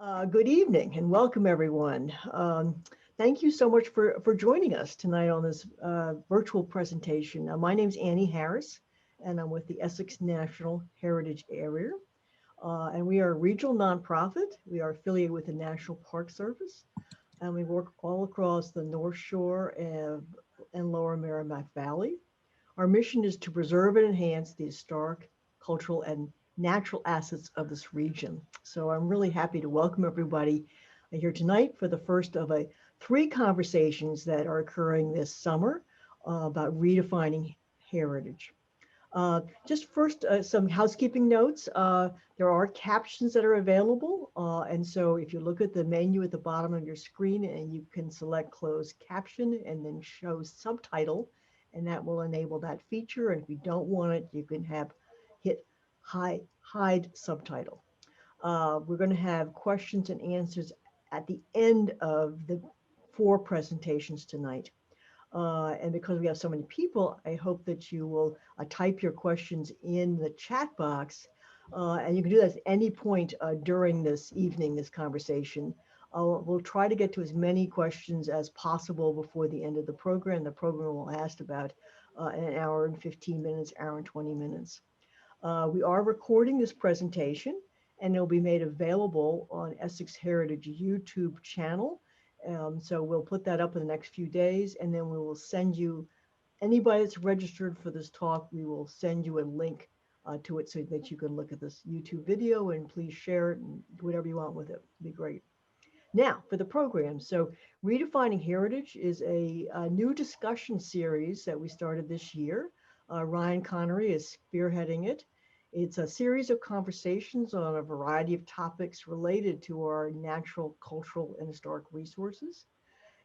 Good evening and welcome everyone. Thank you so much for joining us tonight on this virtual presentation. My name is Annie Harris and I'm with the Essex National Heritage Area. And we are a regional nonprofit. We are affiliated with the National Park Service and we work all across the North Shore and Lower Merrimack Valley. Our mission is to preserve and enhance the historic, cultural, and natural assets of this region. So I'm really happy to welcome everybody here tonight for the first of three conversations that are occurring this summer about redefining heritage. Just first, some housekeeping notes. There are captions that are available. And so if you look at the menu at the bottom of your screen and you can select closed caption and then show subtitle, and that will enable that feature. And if you don't want it, you can hit hide subtitle. We're going to have questions and answers at the end of the four presentations tonight. And because we have so many people, I hope that you will type your questions in the chat box. And you can do that at any point during this conversation. We'll try to get to as many questions as possible before the end of the program. The program will last about an hour and 15 minutes, hour and 20 minutes. We are recording this presentation and it'll be made available on Essex Heritage YouTube channel. So we'll put that up in the next few days and then we will send you, anybody that's registered for this talk, we will send you a link to it so that you can look at this YouTube video and please share it and do whatever you want with it. It'd be great. Now for the program. So Redefining Heritage is a new discussion series that we started this year. Ryan Connery is spearheading it. It's a series of conversations on a variety of topics related to our natural, cultural, and historic resources.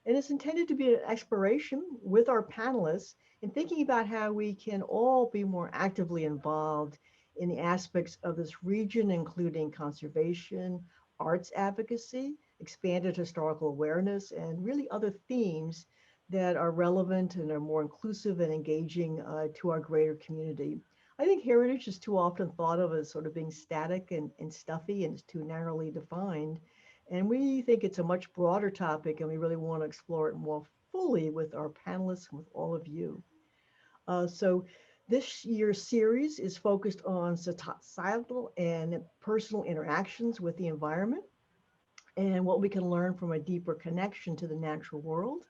And it's intended to be an exploration with our panelists in thinking about how we can all be more actively involved in the aspects of this region, including conservation, arts advocacy, expanded historical awareness, and really other themes that are relevant and are more inclusive and engaging to our greater community. I think heritage is too often thought of as sort of being static and stuffy and is too narrowly defined. And we think it's a much broader topic and we really want to explore it more fully with our panelists and with all of you. So this year's series is focused on societal and personal interactions with the environment and what we can learn from a deeper connection to the natural world.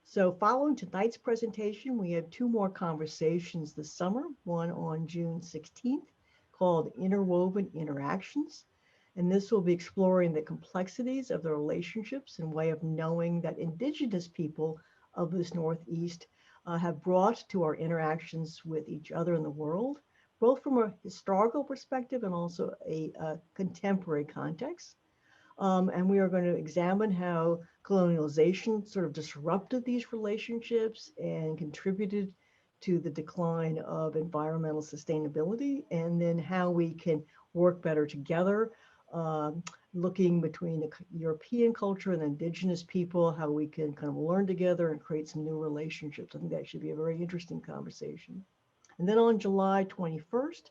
So following tonight's presentation, we have two more conversations this summer, one on June 16th called Interwoven Interactions. And this will be exploring the complexities of the relationships and way of knowing that Indigenous people of this Northeast have brought to our interactions with each other in the world, both from a historical perspective and also a contemporary context. And we are going to examine how colonialization sort of disrupted these relationships and contributed to the decline of environmental sustainability, and then how we can work better together, looking between the European culture and the Indigenous people, how we can kind of learn together and create some new relationships. I think that should be a very interesting conversation. And then on July 21st,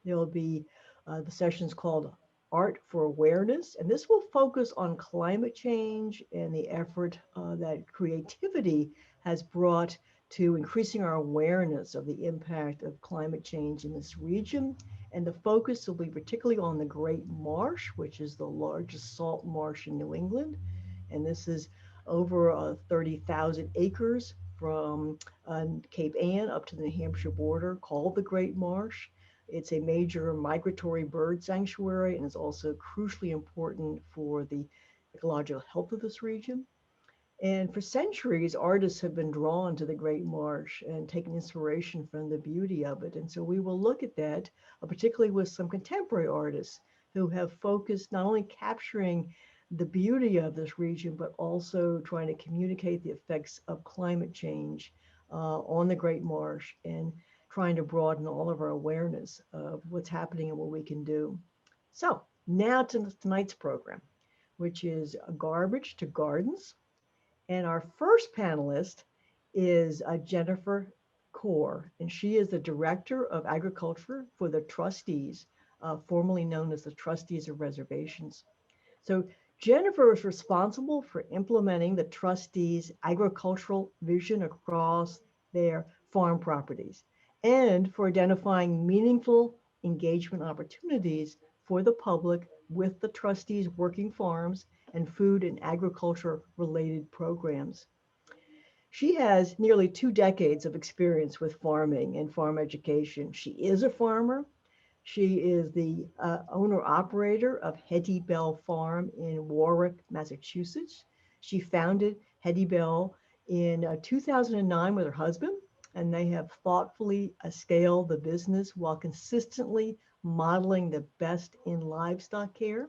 there will be the sessions called Art for Awareness, and this will focus on climate change and the effort that creativity has brought to increasing our awareness of the impact of climate change in this region. And the focus will be particularly on the Great Marsh, which is the largest salt marsh in New England. And this is over 30,000 acres from Cape Ann up to the New Hampshire border, called the Great Marsh. It's a major migratory bird sanctuary and is also crucially important for the ecological health of this region. And for centuries, artists have been drawn to the Great Marsh and taken inspiration from the beauty of it. And so we will look at that, particularly with some contemporary artists who have focused not only capturing the beauty of this region, but also trying to communicate the effects of climate change on the Great Marsh and trying to broaden all of our awareness of what's happening and what we can do. So now to tonight's program, which is Garbage to Gardens. And our first panelist is Jennifer Kaur, and she is the Director of Agriculture for the Trustees, formerly known as the Trustees of Reservations. So Jennifer is responsible for implementing the trustees' agricultural vision across their farm properties and for identifying meaningful engagement opportunities for the public with the trustees' working farms and food and agriculture related programs. She has nearly 2 decades of experience with farming and farm education. She is a farmer. She is the owner operator of Hetty Bell Farm in Warwick, Massachusetts. She founded Hetty Bell in 2009 with her husband, and they have thoughtfully scaled the business while consistently modeling the best in livestock care.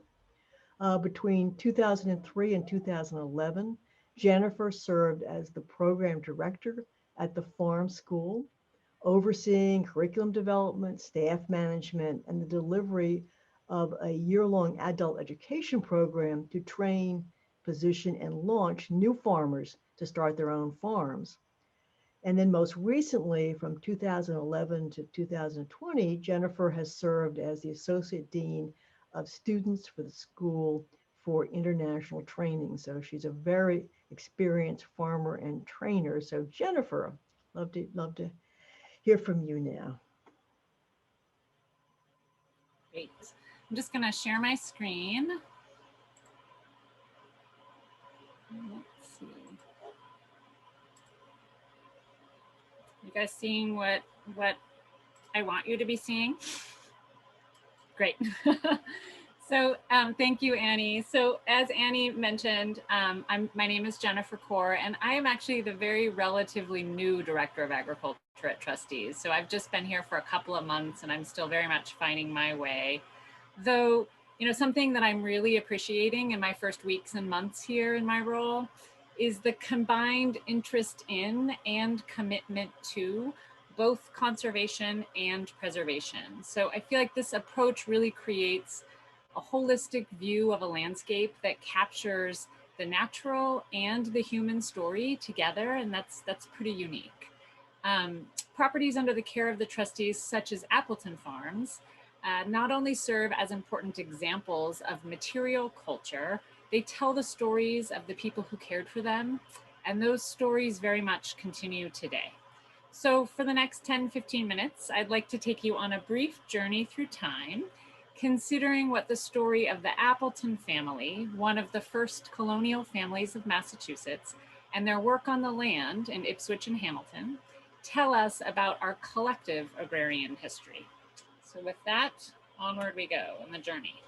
Between 2003 and 2011, Jennifer served as the program director at the farm school, overseeing curriculum development, staff management, and the delivery of a year-long adult education program to train, position, and launch new farmers to start their own farms. And then most recently, from 2011 to 2020, Jennifer has served as the Associate Dean of Students for the School for International Training. So she's a very experienced farmer and trainer. So Jennifer, love to hear from you now. Great. I'm just going to share my screen. Let's see. You guys seeing what I want you to be seeing? Great. So thank you, Annie. So as Annie mentioned, my name is Jennifer Kaur, and I am actually the very relatively new Director of Agriculture at Trustees. So I've just been here for a couple of months, and I'm still very much finding my way. Though, you know, something that I'm really appreciating in my first weeks and months here in my role is the combined interest in and commitment to both conservation and preservation. So I feel like this approach really creates a holistic view of a landscape that captures the natural and the human story together, and that's pretty unique. Properties under the care of the trustees, such as Appleton Farms, not only serve as important examples of material culture, they tell the stories of the people who cared for them, and those stories very much continue today. So for the next 10-15 minutes, I'd like to take you on a brief journey through time, considering what the story of the Appleton family, one of the first colonial families of Massachusetts, and their work on the land in Ipswich and Hamilton, tell us about our collective agrarian history. So with that, onward we go in the journey.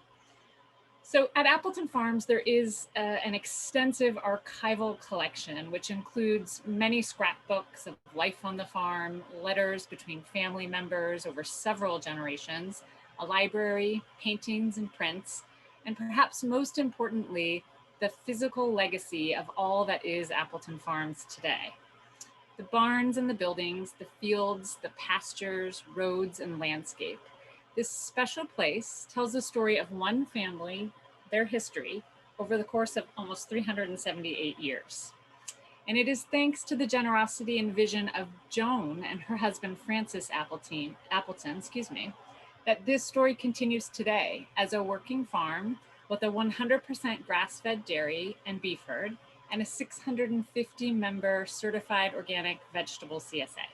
So at Appleton Farms, there is an extensive archival collection, which includes many scrapbooks of life on the farm, letters between family members over several generations, a library, paintings and prints, and perhaps most importantly, the physical legacy of all that is Appleton Farms today. The barns and the buildings, the fields, the pastures, roads, and landscape. This special place tells the story of one family, their history, over the course of almost 378 years. And it is thanks to the generosity and vision of Joan and her husband, Francis Appleton, that this story continues today as a working farm with a 100% grass-fed dairy and beef herd and a 650-member certified organic vegetable CSA.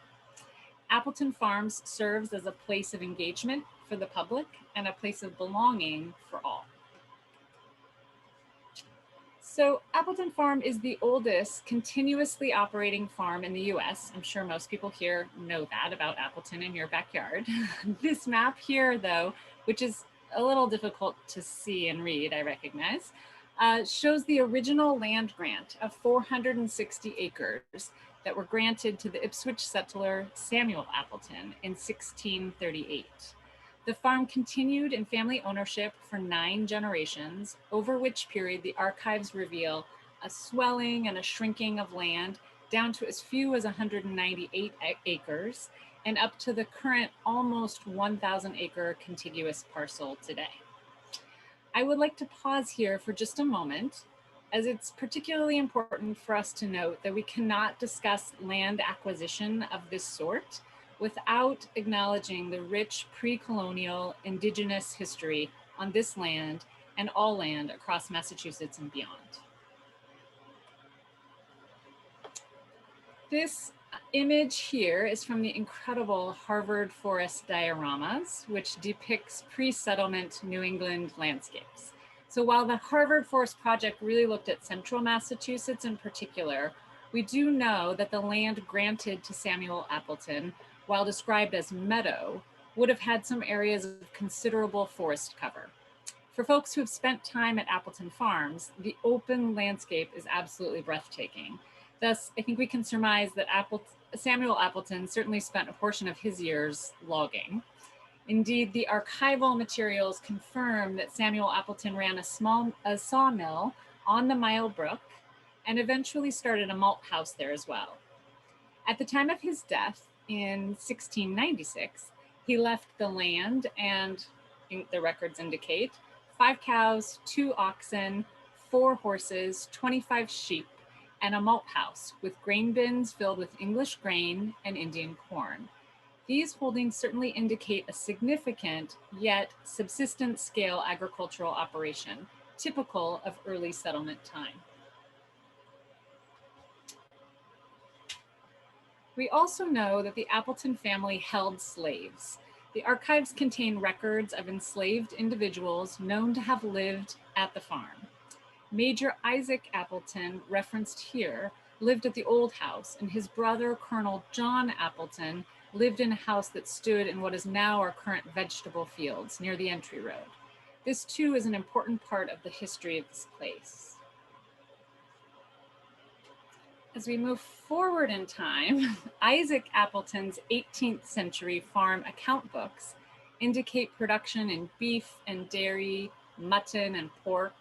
Appleton Farms serves as a place of engagement for the public and a place of belonging for all. So Appleton Farm is the oldest continuously operating farm in the US. I'm sure most people here know that about Appleton in your backyard. This map here, though, which is a little difficult to see and read, I recognize, shows the original land grant of 460 acres that were granted to the Ipswich settler Samuel Appleton in 1638. The farm continued in family ownership for 9 generations, over which period the archives reveal a swelling and a shrinking of land down to as few as 198 acres and up to the current almost 1,000 acre contiguous parcel today. I would like to pause here for just a moment, as it's particularly important for us to note that we cannot discuss land acquisition of this sort without acknowledging the rich pre-colonial indigenous history on this land and all land across Massachusetts and beyond. This image here is from the incredible Harvard Forest dioramas, which depicts pre-settlement New England landscapes. So while the Harvard Forest Project really looked at central Massachusetts in particular, we do know that the land granted to Samuel Appleton, while described as meadow, would have had some areas of considerable forest cover. For folks who have spent time at Appleton Farms, the open landscape is absolutely breathtaking. Thus, I think we can surmise that Samuel Appleton certainly spent a portion of his years logging. Indeed, the archival materials confirm that Samuel Appleton ran a sawmill on the Mile Brook and eventually started a malt house there as well. At the time of his death in 1696, he left the land and, the records indicate, 5 cows, 2 oxen, 4 horses, 25 sheep, and a malt house with grain bins filled with English grain and Indian corn. These holdings certainly indicate a significant yet subsistence scale agricultural operation, typical of early settlement time. We also know that the Appleton family held slaves. The archives contain records of enslaved individuals known to have lived at the farm. Major Isaac Appleton, referenced here, lived at the old house, and his brother, Colonel John Appleton, lived in a house that stood in what is now our current vegetable fields near the entry road. This too is an important part of the history of this place. As we move forward in time, Isaac Appleton's 18th century farm account books indicate production in beef and dairy, mutton and pork,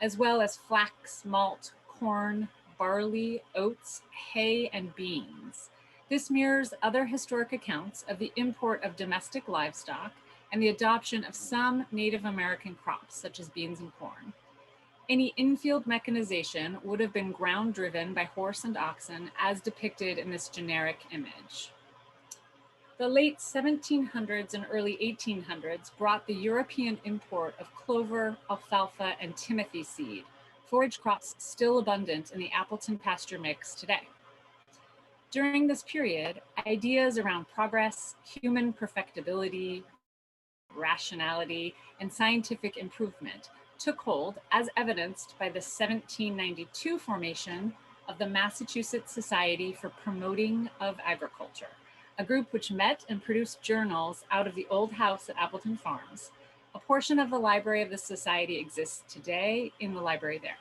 as well as flax, malt, corn, barley, oats, hay, and beans. This mirrors other historic accounts of the import of domestic livestock and the adoption of some Native American crops, such as beans and corn. Any infield mechanization would have been ground-driven by horse and oxen, as depicted in this generic image. The late 1700s and early 1800s brought the European import of clover, alfalfa, and timothy seed, forage crops still abundant in the Appleton pasture mix today. During this period, ideas around progress, human perfectibility, rationality, and scientific improvement took hold, as evidenced by the 1792 formation of the Massachusetts Society for Promoting of Agriculture, a group which met and produced journals out of the old house at Appleton Farms. A portion of the library of the society exists today in the library there.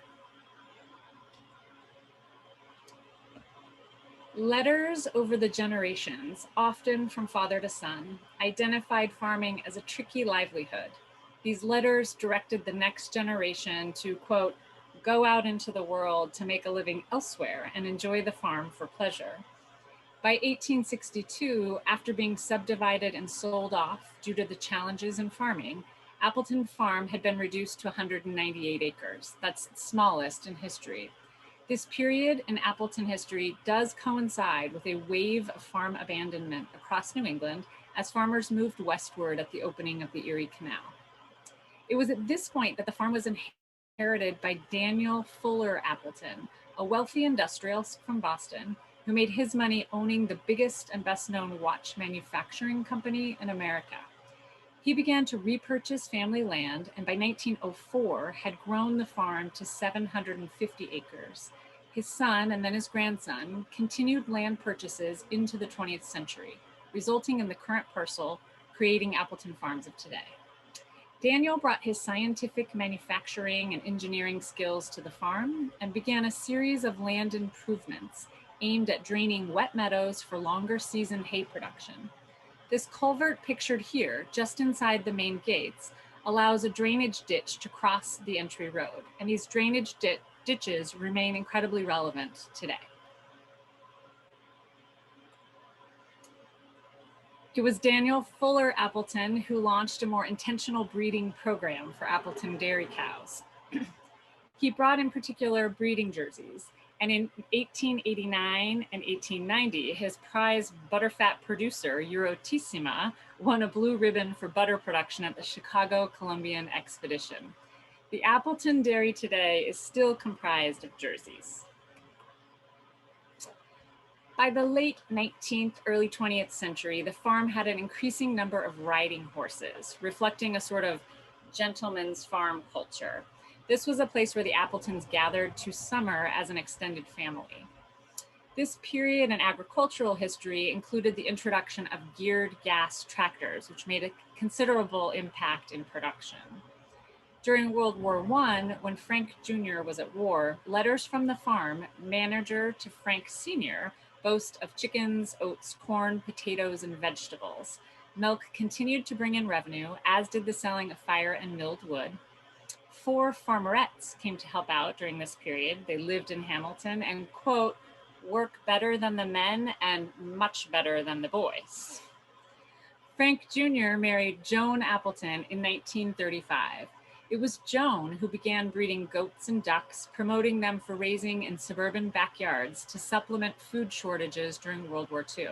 Letters over the generations, often from father to son, identified farming as a tricky livelihood. These letters directed the next generation to, quote, go out into the world to make a living elsewhere and enjoy the farm for pleasure. By 1862, after being subdivided and sold off due to the challenges in farming, Appleton Farm had been reduced to 198 acres. That's its smallest in history. This period in Appleton history does coincide with a wave of farm abandonment across New England as farmers moved westward at the opening of the Erie Canal. It was at this point that the farm was inherited by Daniel Fuller Appleton, a wealthy industrialist from Boston who made his money owning the biggest and best known watch manufacturing company in America. He began to repurchase family land and by 1904 had grown the farm to 750 acres. His son and then his grandson continued land purchases into the 20th century, resulting in the current parcel, creating Appleton Farms of today. Daniel brought his scientific manufacturing and engineering skills to the farm and began a series of land improvements aimed at draining wet meadows for longer season hay production. This culvert pictured here, just inside the main gates, allows a drainage ditch to cross the entry road, and these drainage ditches remain incredibly relevant today. It was Daniel Fuller Appleton who launched a more intentional breeding program for Appleton dairy cows. He brought in particular breeding jerseys, and in 1889 and 1890, his prize butterfat producer, Eurotissima, won a blue ribbon for butter production at the Chicago Columbian Expedition. The Appleton dairy today is still comprised of jerseys. By the late 19th, early 20th century, the farm had an increasing number of riding horses, reflecting a sort of gentleman's farm culture. This was a place where the Appletons gathered to summer as an extended family. This period in agricultural history included the introduction of geared gas tractors, which made a considerable impact in production. During World War I, when Frank Jr. was at war, letters from the farm manager to Frank Sr. boast of chickens, oats, corn, potatoes, and vegetables. Milk continued to bring in revenue, as did the selling of fire and milled wood. 4 farmerettes came to help out during this period. They lived in Hamilton and, quote, work better than the men and much better than the boys. Frank Jr. married Joan Appleton in 1935. It was Joan who began breeding goats and ducks, promoting them for raising in suburban backyards to supplement food shortages during World War II.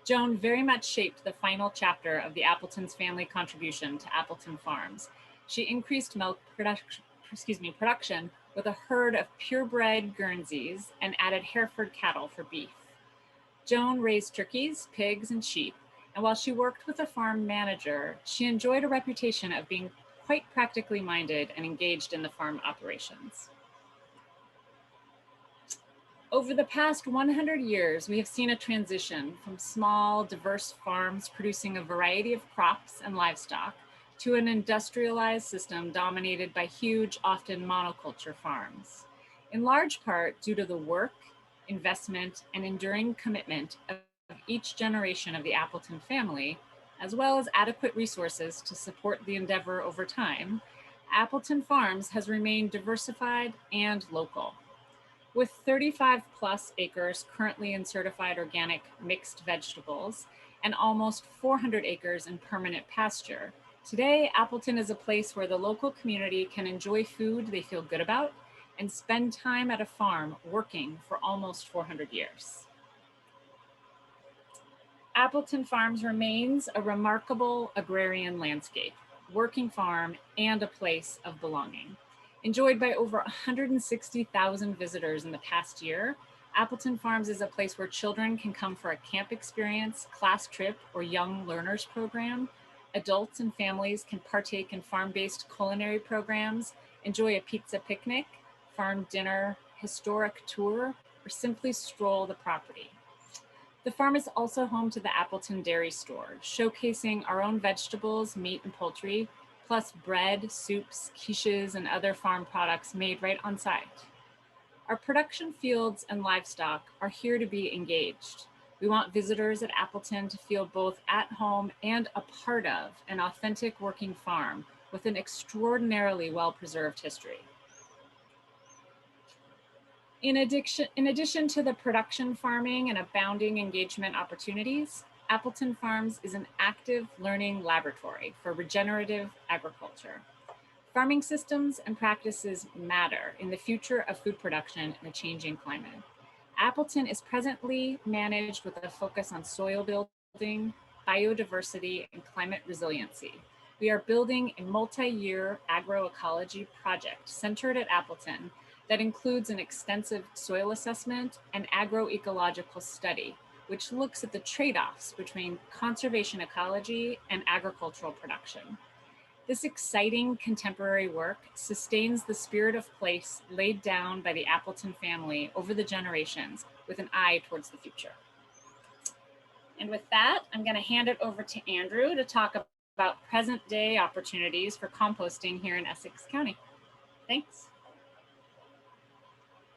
Joan very much shaped the final chapter of the Appleton's family contribution to Appleton Farms. She increased milk production with a herd of purebred Guernseys and added Hereford cattle for beef. Joan raised turkeys, pigs, and sheep, and while she worked with a farm manager, she enjoyed a reputation of being quite practically minded and engaged in the farm operations. Over the past 100 years, we have seen a transition from small, diverse farms producing a variety of crops and livestock to an industrialized system dominated by huge, often monoculture farms. In large part due to the work, investment, and enduring commitment of each generation of the Appleton family, as well as adequate resources to support the endeavor over time, Appleton Farms has remained diversified and local. With 35 plus acres currently in certified organic mixed vegetables and almost 400 acres in permanent pasture, today Appleton is a place where the local community can enjoy food they feel good about and spend time at a farm working for almost 400 years. Appleton Farms remains a remarkable agrarian landscape, working farm, and a place of belonging. Enjoyed by over 160,000 visitors in the past year, Appleton Farms is a place where children can come for a camp experience, class trip, or young learners program. Adults and families can partake in farm-based culinary programs, enjoy a pizza picnic, farm dinner, historic tour, or simply stroll the property. The farm is also home to the Appleton Dairy Store, showcasing our own vegetables, meat, and poultry, plus bread, soups, quiches, and other farm products made right on site. Our production fields and livestock are here to be engaged. We want visitors at Appleton to feel both at home and a part of an authentic working farm with an extraordinarily well-preserved history. In addition to the production farming and abounding engagement opportunities, Appleton Farms is an active learning laboratory for regenerative agriculture. Farming systems and practices matter in the future of food production in a changing climate. Appleton is presently managed with a focus on soil building, biodiversity, and climate resiliency. We are building a multi-year agroecology project centered at Appleton that includes an extensive soil assessment and agroecological study, which looks at the trade-offs between conservation ecology and agricultural production. This exciting contemporary work sustains the spirit of place laid down by the Appleton family over the generations with an eye towards the future. And with that, I'm going to hand it over to Andrew to talk about present day opportunities for composting here in Essex County. Thanks.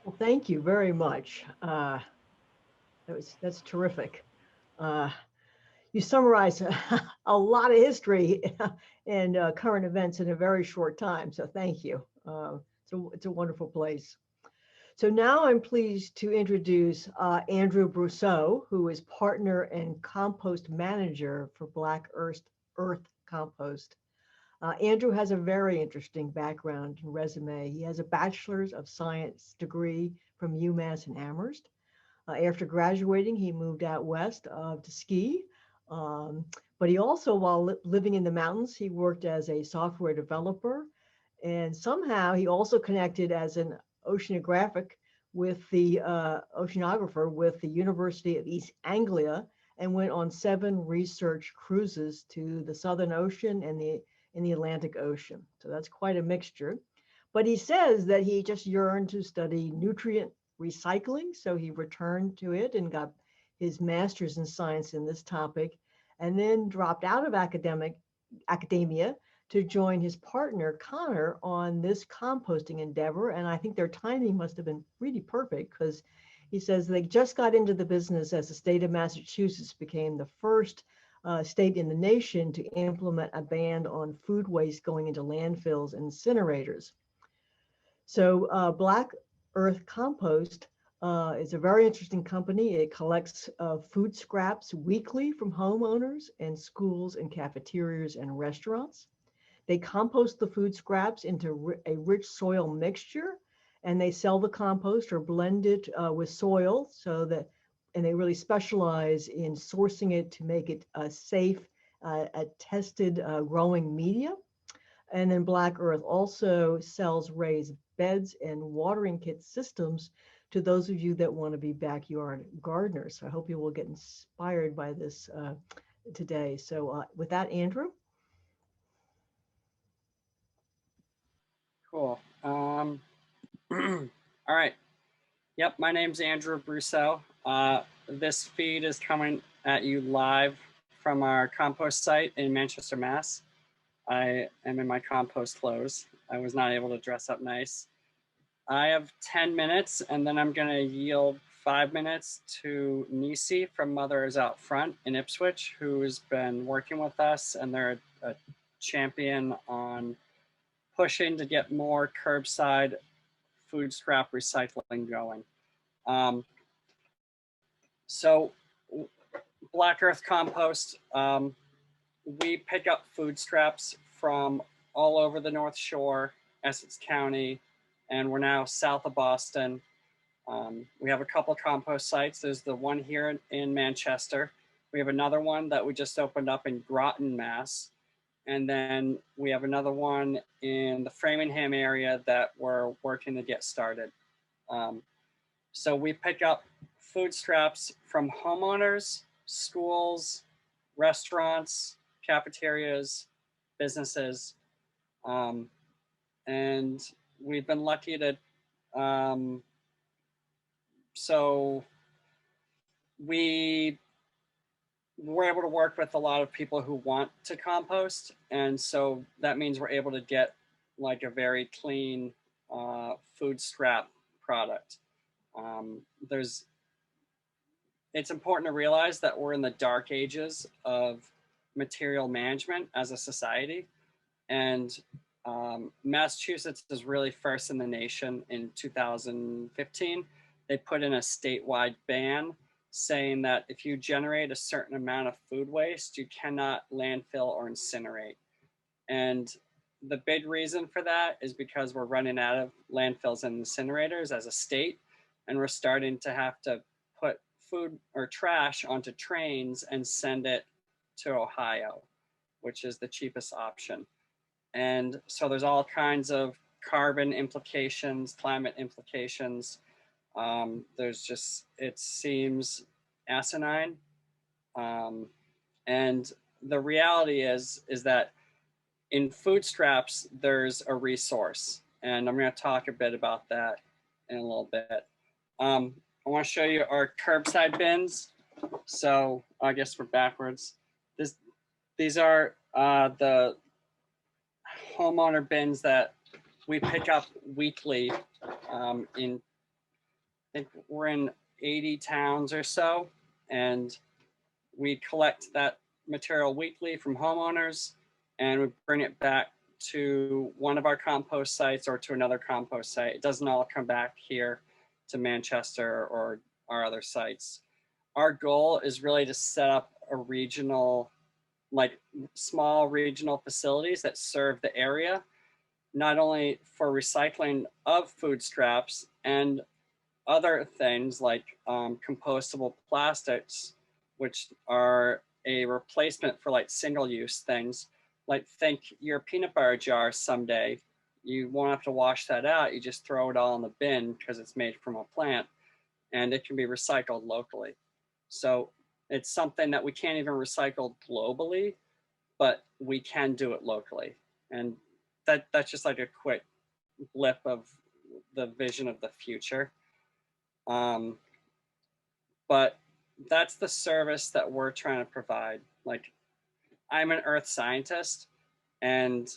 Well, thank you very much. That's terrific. You summarized a lot of history and current events in a very short time, so thank you. It's a wonderful place. So now I'm pleased to introduce Andrew Brousseau, who is partner and compost manager for Black Earth Compost. Andrew has a very interesting background and resume. He has a Bachelor's of Science degree from UMass in Amherst. After graduating, he moved out west to ski. But he also, while living in the mountains, he worked as a software developer And somehow he also connected as an oceanographic with the oceanographer with the University of East Anglia and went on 7 research cruises to the Southern Ocean and in the Atlantic Ocean. So that's quite a mixture. But he says that he just yearned to study nutrient recycling. So he returned to it and got his master's in science in this topic, and then dropped out of academia to join his partner, Connor, on this composting endeavor. And I think their timing must have been really perfect because he says they just got into the business as the state of Massachusetts became the first state in the nation to implement a ban on food waste going into landfills and incinerators. So Black Earth Compost is a very interesting company. It collects food scraps weekly from homeowners and schools and cafeterias and restaurants. They compost the food scraps into a rich soil mixture, and they sell the compost or blend it with soil and they really specialize in sourcing it to make it safe, a tested growing media. And then Black Earth also sells raised beds and watering kit systems to those of you that want to be backyard gardeners. So I hope you will get inspired by this today. So with that, Andrew. Cool. All right. Yep, my name's Andrew Brousseau. This feed is coming at you live from our compost site in Manchester, Mass. I am in my compost clothes. I was not able to dress up nice. I have 10 minutes and then I'm gonna yield 5 minutes to Nicie from Mothers Out Front in Ipswich, who's been working with us, and they're a champion on pushing to get more curbside food scrap recycling going. So Black Earth Compost, we pick up food scraps from all over the North Shore, Essex County, and we're now south of Boston. We have a couple compost sites. There's the one here in Manchester. We have another one that we just opened up in Groton, Mass. And then we have another one in the Framingham area that we're working to get started. So we pick up food scraps from homeowners, schools, restaurants, cafeterias, businesses. And we've been lucky to, so we're able to work with a lot of people who want to compost. And so that means we're able to get like a very clean food scrap product. It's important to realize that we're in the dark ages of material management as a society. And Massachusetts is really first in the nation in 2015. They put in a statewide ban saying that if you generate a certain amount of food waste, you cannot landfill or incinerate. And the big reason for that is because we're running out of landfills and incinerators as a state, and we're starting to have to put food or trash onto trains and send it to Ohio, which is the cheapest option. And so there's all kinds of carbon implications, climate implications. There's just, it seems asinine. And the reality is that in food scraps, there's a resource. And I'm gonna talk a bit about that in a little bit. I wanna show you our curbside bins. So I guess we're backwards. These are the homeowner bins that we pick up weekly in, I think we're in 80 towns or so, and we collect that material weekly from homeowners and we bring it back to one of our compost sites or to another compost site. It doesn't all come back here to Manchester or our other sites. Our goal is really to set up a regional, like small regional facilities that serve the area, not only for recycling of food scraps and other things like compostable plastics, which are a replacement for like single-use things. Like think your peanut butter jar someday, you won't have to wash that out. You just throw it all in the bin because it's made from a plant, and it can be recycled locally. So it's something that we can't even recycle globally, but we can do it locally. And that's just like a quick blip of the vision of the future. But that's the service that we're trying to provide. Like, I'm an earth scientist, and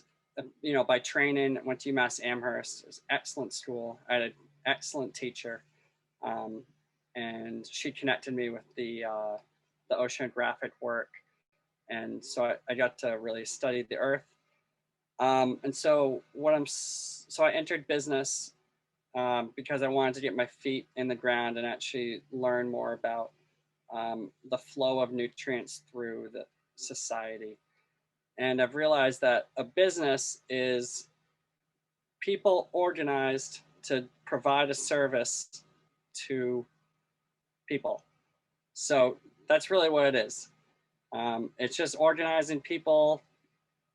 you know, by training, went to UMass Amherst. It was an excellent school. I had an excellent teacher, and she connected me with the oceanographic work, and so I got to really study the earth. And so I entered business because I wanted to get my feet in the ground and actually learn more about the flow of nutrients through the society. And I've realized that a business is people organized to provide a service to people. So that's really what it is. It's just organizing people,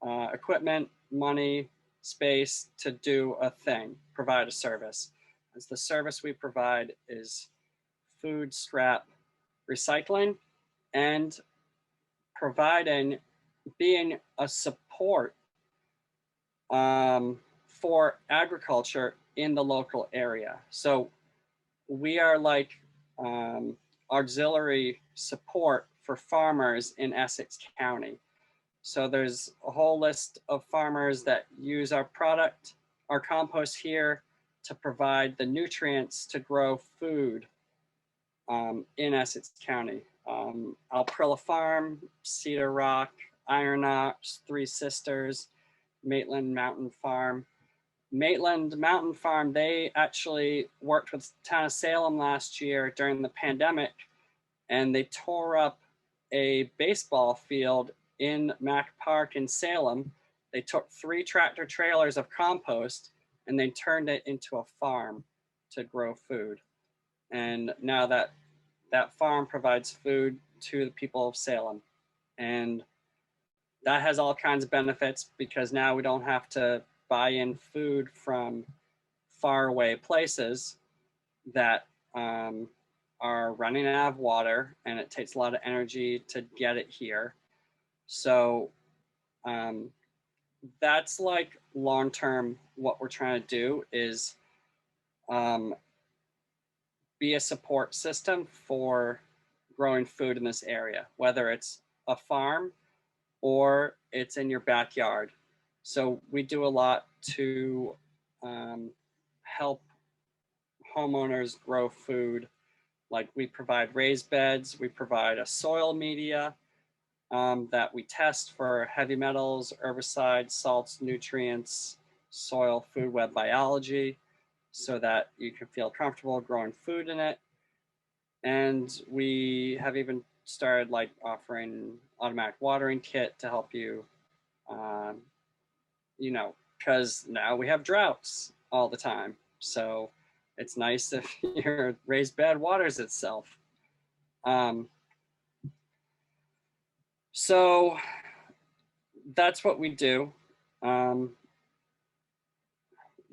equipment, money, space to do a thing, provide a service. As the service we provide is food scrap recycling and being a support for agriculture in the local area. So we are like auxiliary support for farmers in Essex County. So there's a whole list of farmers that use our product, our compost here, to provide the nutrients to grow food in Essex County. Alprilla Farm, Cedar Rock, Iron Ox, Three Sisters, Maitland Mountain Farm. Maitland Mountain Farm, they actually worked with the town of Salem last year during the pandemic, and they tore up a baseball field in Mack Park in Salem. They took 3 tractor trailers of compost and they turned it into a farm to grow food. And now that farm provides food to the people of Salem. And that has all kinds of benefits because now we don't have to buy in food from faraway places that are running out of water, and it takes a lot of energy to get it here. So that's like long-term what we're trying to do is be a support system for growing food in this area, whether it's a farm or it's in your backyard. So we do a lot to help homeowners grow food. Like we provide raised beds, we provide a soil media that we test for heavy metals, herbicides, salts, nutrients, soil, food web biology, so that you can feel comfortable growing food in it. And we have even started like offering automatic watering kit to help you, you know, because now we have droughts all the time. So it's nice if your raised bed waters itself. So that's what we do.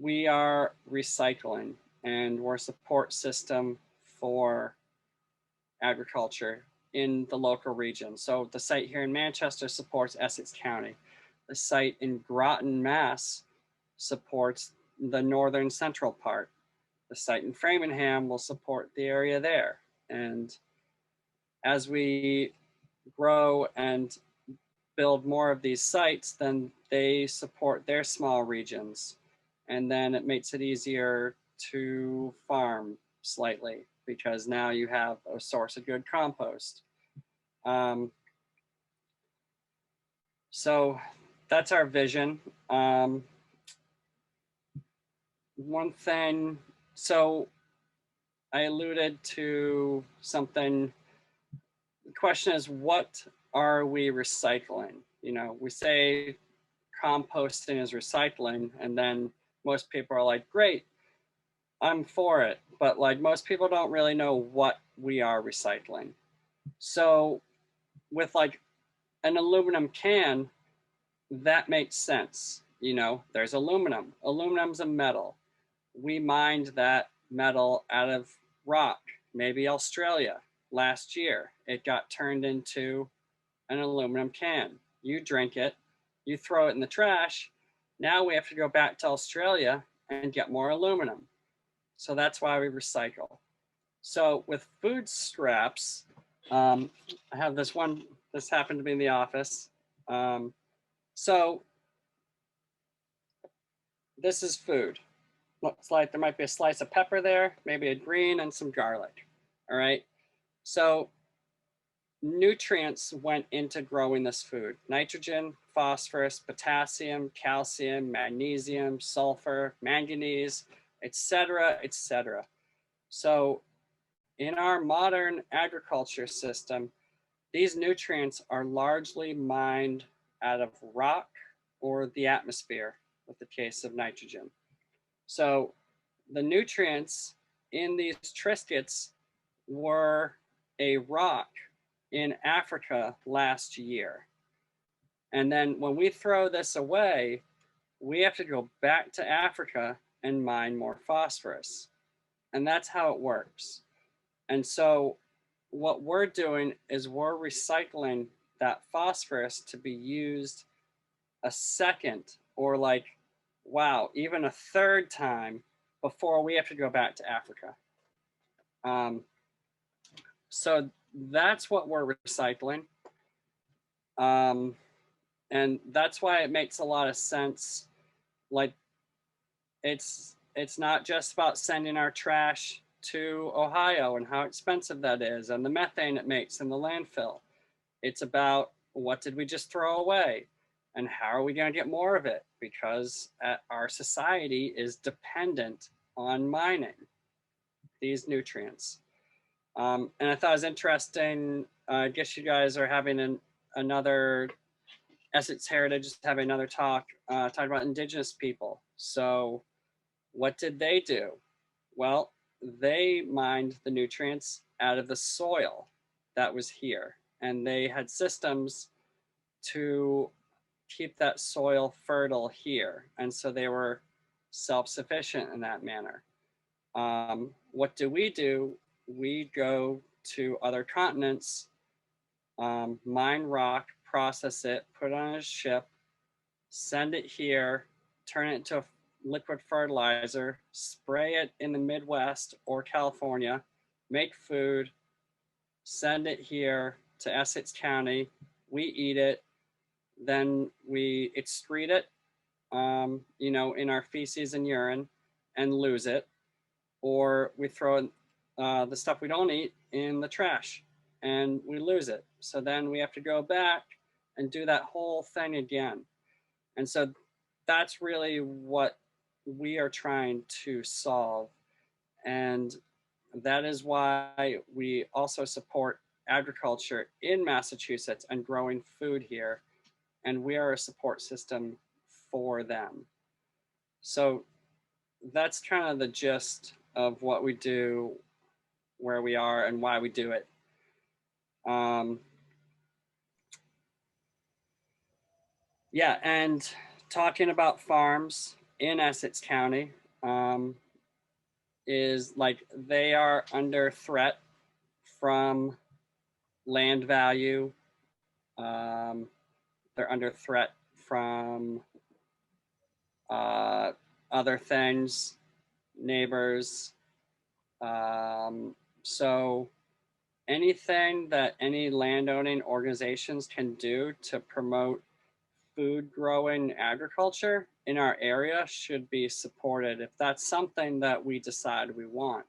We are recycling, and we're a support system for agriculture in the local region. So the site here in Manchester supports Essex County. The site in Groton, Mass supports the northern central part. The site in Framingham will support the area there. And as we grow and build more of these sites, then they support their small regions. And then it makes it easier to farm slightly because now you have a source of good compost. So that's our vision. One thing, so I alluded to something. The question is, what are we recycling? You know, we say composting is recycling, and then most people are like, great, I'm for it. But like most people don't really know what we are recycling. So with like an aluminum can, that makes sense. you know, there's aluminum. Aluminum's a metal. We mined that metal out of rock, maybe Australia. Last year, it got turned into an aluminum can. You drink it, you throw it in the trash. Now we have to go back to Australia and get more aluminum. So that's why we recycle. So with food scraps, I have this one, this happened to be in the office. So this is food. Looks like there might be a slice of pepper there, maybe a green and some garlic. All right. So nutrients went into growing this food: nitrogen, phosphorus, potassium, calcium, magnesium, sulfur, manganese, etc., etc. So in our modern agriculture system, these nutrients are largely mined out of rock or the atmosphere with the case of nitrogen. So the nutrients in these Triscuits were a rock in Africa last year. And then when we throw this away, we have to go back to Africa and mine more phosphorus. And that's how it works. And so what we're doing is we're recycling that phosphorus to be used a second, or like, wow, even a third time before we have to go back to Africa. So that's what we're recycling. And that's why it makes a lot of sense. Like, it's not just about sending our trash to Ohio and how expensive that is and the methane it makes in the landfill. It's about, what did we just throw away and how are we going to get more of it? Because our society is dependent on mining these nutrients. And I thought it was interesting. I guess you guys are having another, Essex Heritage is having another talk talking about Indigenous people. So what did they do? Well, they mined the nutrients out of the soil that was here, and they had systems to keep that soil fertile here. And so they were self-sufficient in that manner. What do? We go to other continents, mine rock, process it, put it on a ship, send it here, turn it into a liquid fertilizer, spray it in the Midwest or California, make food, send it here to Essex County. We eat it, then we excrete it, you know, in our feces and urine and lose it, or we throw the stuff we don't eat in the trash and we lose it. So then we have to go back and do that whole thing again. And so that's really what we are trying to solve. And that is why we also support agriculture in Massachusetts and growing food here. And we are a support system for them. So that's kind of the gist of what we do, where we are, and why we do it. Yeah, and talking about farms in Essex County, is like they are under threat from land value. They're under threat from other things, neighbors. So anything that any landowning organizations can do to promote food growing agriculture in our area should be supported if that's something that we decide we want.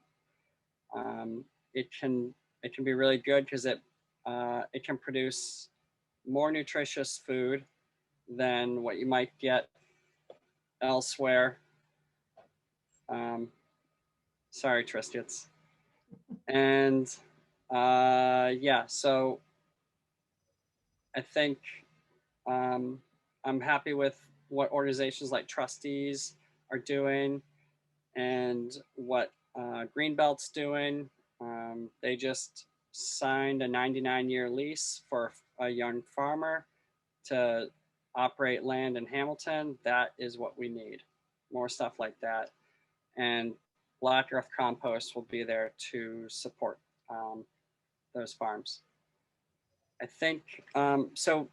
It can be really good because it can produce more nutritious food than what you might get elsewhere. Sorry, Triscuits. And yeah, so I think I'm happy with what organizations like Trustees are doing and what Greenbelt's doing. They just signed a 99-year lease for a young farmer to operate land in Hamilton, that is what we need. More stuff like that. And Black Earth Compost will be there to support those farms. I think, so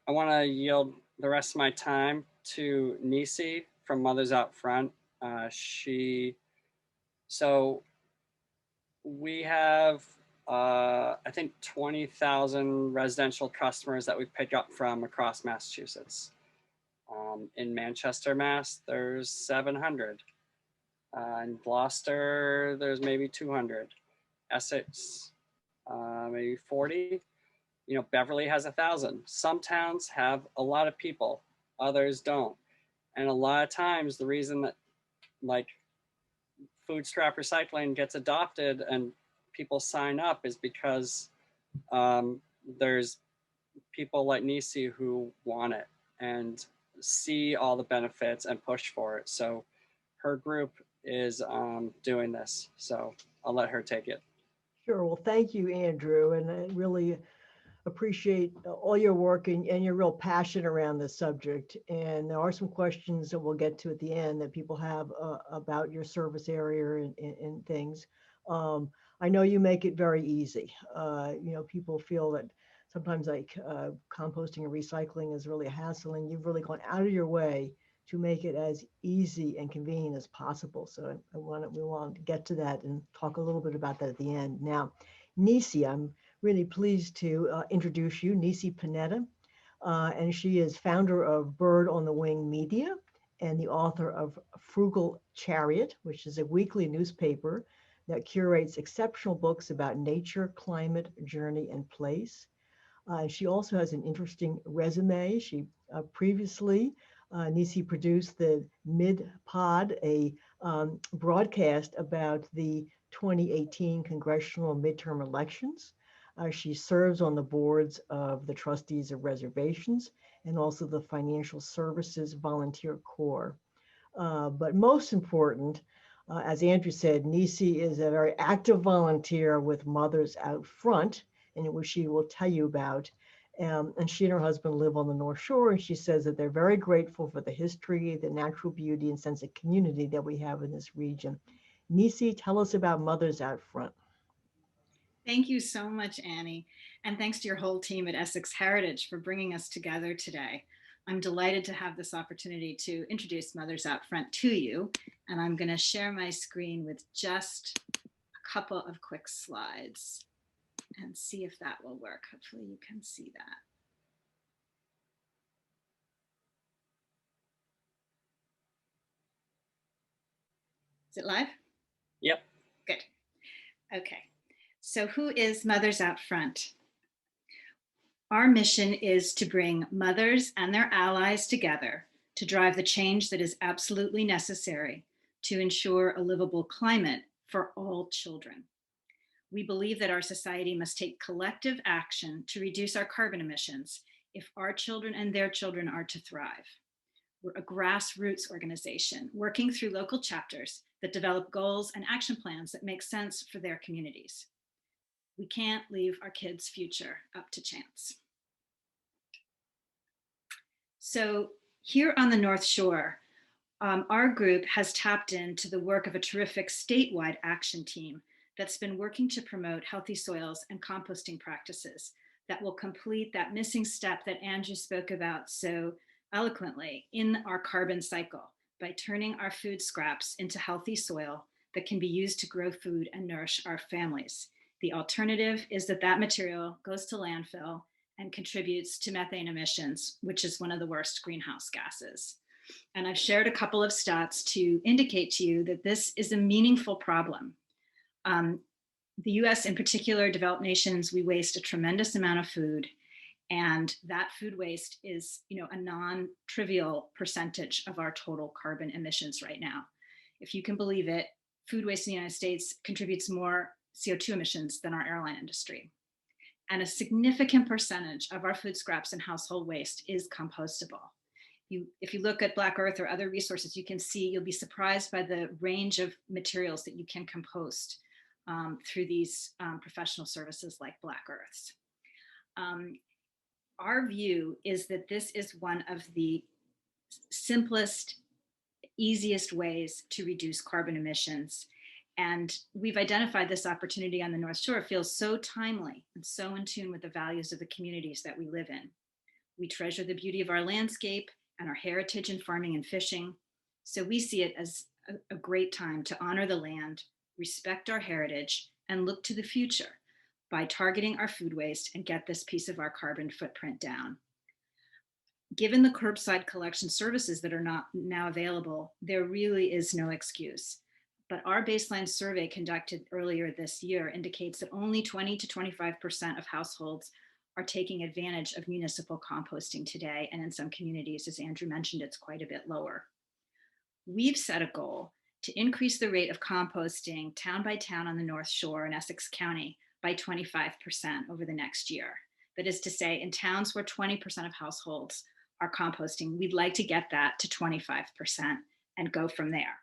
I want to yield the rest of my time to Nicie from Mothers Out Front. So we have, I think 20,000 residential customers that we pick up from across Massachusetts. In Manchester, Mass, there's 700. In Gloucester, there's maybe 200. Essex, maybe 40. You know, Beverly has 1,000. Some towns have a lot of people, others don't. And a lot of times the reason that like food scrap recycling gets adopted and people sign up is because there's people like Nicie who want it and see all the benefits and push for it. So her group is doing this. So I'll let her take it. Sure. Well, thank you, Andrew. And I really appreciate all your work and your real passion around this subject. And there are some questions that we'll get to at the end that people have about your service area and things. I know you make it very easy. You know, people feel that sometimes like composting and recycling is really a hassle, and you've really gone out of your way to make it as easy and convenient as possible. So we want to get to that and talk a little bit about that at the end. Now, Nicie, I'm really pleased to introduce you, Nicie Panetta, and she is founder of Bird on the Wing Media and the author of Frugal Chariot, which is a weekly newspaper that curates exceptional books about nature, climate, journey, and place. She also has an interesting resume. She previously, Nicie produced the Mid-Pod, a broadcast about the 2018 congressional midterm elections. She serves on the boards of the Trustees of Reservations and also the Financial Services Volunteer Corps. But most important, as Andrew said, Nicie is a very active volunteer with Mothers Out Front, in which she will tell you about. And she and her husband live on the North Shore, and she says that they're very grateful for the history, the natural beauty, and sense of community that we have in this region. Nicie, tell us about Mothers Out Front. Thank you so much, Annie. And thanks to your whole team at Essex Heritage for bringing us together today. I'm delighted to have this opportunity to introduce Mothers Out Front to you. And I'm going to share my screen with just a couple of quick slides and see if that will work. Hopefully you can see that. Is it live? Yep. Good. Okay. So who is Mothers Out Front? Our mission is to bring mothers and their allies together to drive the change that is absolutely necessary to ensure a livable climate for all children. We believe that our society must take collective action to reduce our carbon emissions if our children and their children are to thrive. We're a grassroots organization working through local chapters that develop goals and action plans that make sense for their communities. We can't leave our kids' future up to chance. So here on the North Shore, our group has tapped into the work of a terrific statewide action team that's been working to promote healthy soils and composting practices that will complete that missing step that Andrew spoke about so eloquently in our carbon cycle by turning our food scraps into healthy soil that can be used to grow food and nourish our families. The alternative is that that material goes to landfill and contributes to methane emissions, which is one of the worst greenhouse gases. And I've shared a couple of stats to indicate to you that this is a meaningful problem. The US in particular, developed nations, we waste a tremendous amount of food, and that food waste is, a non-trivial percentage of our total carbon emissions right now. If you can believe it, food waste in the United States contributes more CO2 emissions than our airline industry. And a significant percentage of our food scraps and household waste is compostable. If you look at Black Earth or other resources, you can see, you'll be surprised by the range of materials that you can compost through these professional services like Black Earth's. Our view is that this is one of the simplest, easiest ways to reduce carbon emissions. And we've identified this opportunity on the North Shore feels so timely and so in tune with the values of the communities that we live in. We treasure the beauty of our landscape and our heritage in farming and fishing. So we see it as a great time to honor the land, respect our heritage, and look to the future by targeting our food waste and get this piece of our carbon footprint down. Given the curbside collection services that are not now available, there really is no excuse. But our baseline survey conducted earlier this year indicates that only 20 to 25% of households are taking advantage of municipal composting today. And in some communities, as Andrew mentioned, it's quite a bit lower. We've set a goal to increase the rate of composting town by town on the North Shore in Essex County by 25% over the next year. That is to say, in towns where 20% of households are composting, we'd like to get that to 25% and go from there.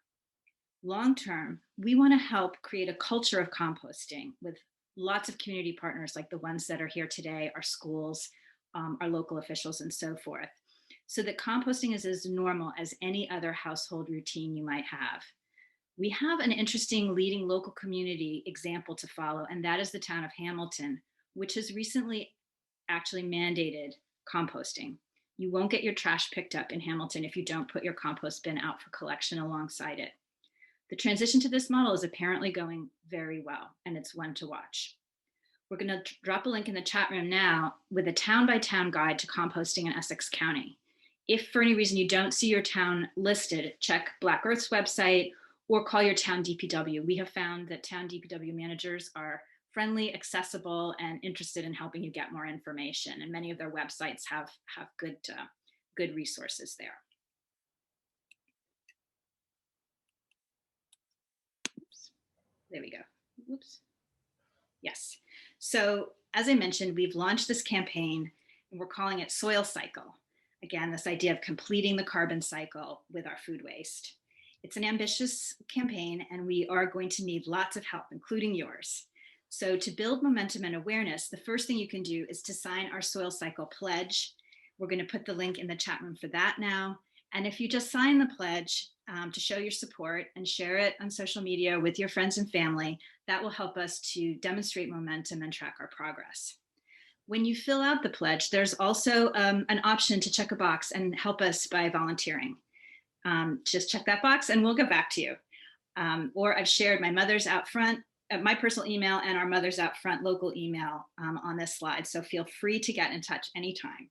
Long term, we want to help create a culture of composting with lots of community partners like the ones that are here today, our schools, our local officials, and so forth, so that composting is as normal as any other household routine you might have. We have an interesting leading local community example to follow, and that is the town of Hamilton, which has recently actually mandated composting. You won't get your trash picked up in Hamilton if you don't put your compost bin out for collection alongside it. The transition to this model is apparently going very well, and it's one to watch. We're going to drop a link in the chat room now with a town-by-town guide to composting in Essex County. If for any reason you don't see your town listed, check Black Earth's website or call your town DPW. We have found that town DPW managers are friendly, accessible, and interested in helping you get more information. And many of their websites have good resources there. There we go. Oops. Yes. So as I mentioned, we've launched this campaign and we're calling it SoilCycle. Again, this idea of completing the carbon cycle with our food waste. It's an ambitious campaign and we are going to need lots of help, including yours. So to build momentum and awareness, the first thing you can do is to sign our SoilCycle pledge. We're going to put the link in the chat room for that now. And if you just sign the pledge to show your support and share it on social media with your friends and family, that will help us to demonstrate momentum and track our progress. When you fill out the pledge, there's also an option to check a box and help us by volunteering. Just check that box and we'll get back to you. Or I've shared my Mothers Out Front, my personal email and our Mothers Out Front local email on this slide. So feel free to get in touch anytime.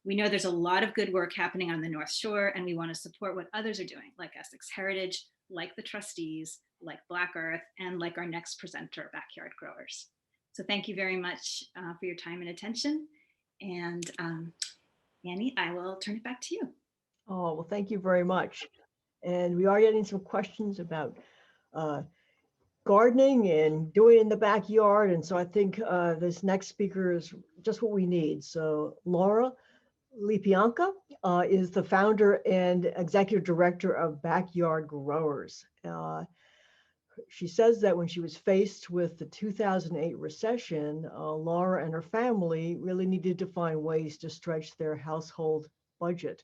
We know there's a lot of good work happening on the North Shore and we want to support what others are doing, like Essex Heritage, like the Trustees, like Black Earth, and like our next presenter, Backyard Growers. So thank you very much for your time and attention. And Annie, I will turn it back to you. Oh, well, thank you very much. And we are getting some questions about gardening and doing it in the backyard. And so I think this next speaker is just what we need. So Lara Lepionka is the founder and executive director of Backyard Growers. She says that when she was faced with the 2008 recession, Lara and her family really needed to find ways to stretch their household budget,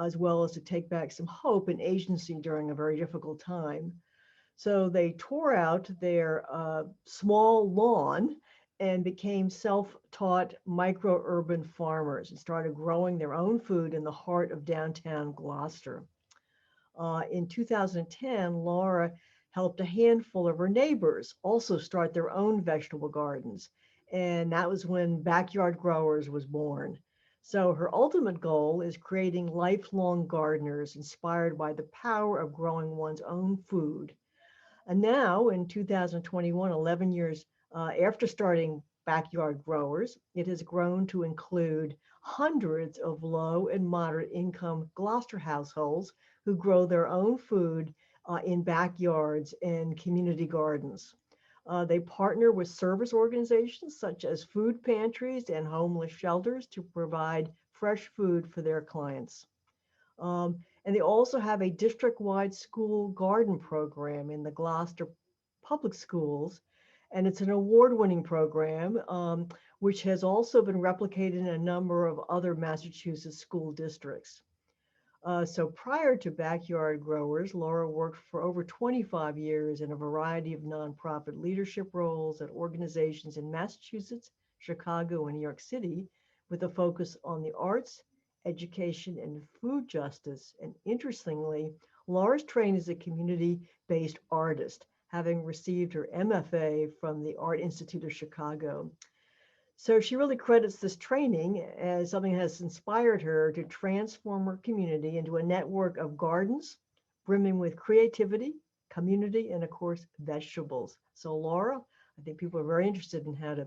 as well as to take back some hope and agency during a very difficult time. So they tore out their small lawn and became self-taught micro-urban farmers and started growing their own food in the heart of downtown Gloucester. In 2010, Lara helped a handful of her neighbors also start their own vegetable gardens. And that was when Backyard Growers was born. So her ultimate goal is creating lifelong gardeners inspired by the power of growing one's own food. And now in 2021, 11 years after starting Backyard Growers, it has grown to include hundreds of low and moderate income Gloucester households who grow their own food in backyards and community gardens. They partner with service organizations such as food pantries and homeless shelters to provide fresh food for their clients. And they also have a district-wide school garden program in the Gloucester Public Schools. And it's an award-winning program which has also been replicated in a number of other Massachusetts school districts. So prior to Backyard Growers, Lara worked for over 25 years in a variety of nonprofit leadership roles at organizations in Massachusetts, Chicago, and New York City, with a focus on the arts, education, and food justice. And interestingly, Lara's trained as a community-based artist, having received her MFA from the Art Institute of Chicago. So she really credits this training as something that has inspired her to transform her community into a network of gardens brimming with creativity, community, and of course, vegetables. So Lara, I think people are very interested in how to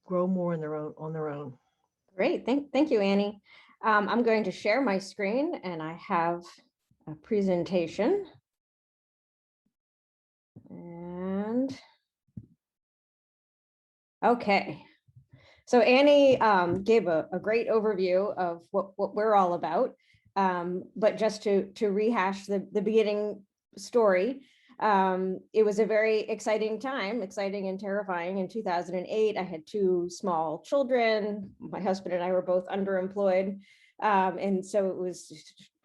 grow more on their own. Great, thank you, Annie. I'm going to share my screen and I have a presentation. And okay. So Annie gave a great overview of what we're all about, but just to rehash the beginning story, it was a very exciting time, exciting and terrifying. In 2008, I had 2 small children. My husband and I were both underemployed, and so it was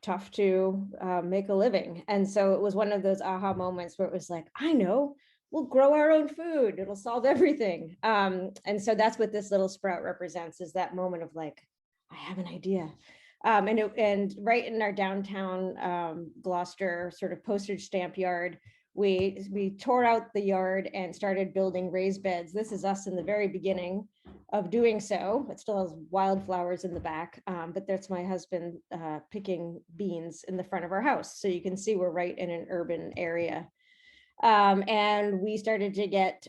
tough to make a living. And so it was one of those aha moments where it was like, I know, we'll grow our own food. It'll solve everything. And so that's what this little sprout represents, is that moment of like, I have an idea. And right in our downtown Gloucester sort of postage stamp yard, we tore out the yard and started building raised beds. This is us in the very beginning of doing so. It still has wildflowers in the back, but that's my husband picking beans in the front of our house. So you can see we're right in an urban area. And we started to get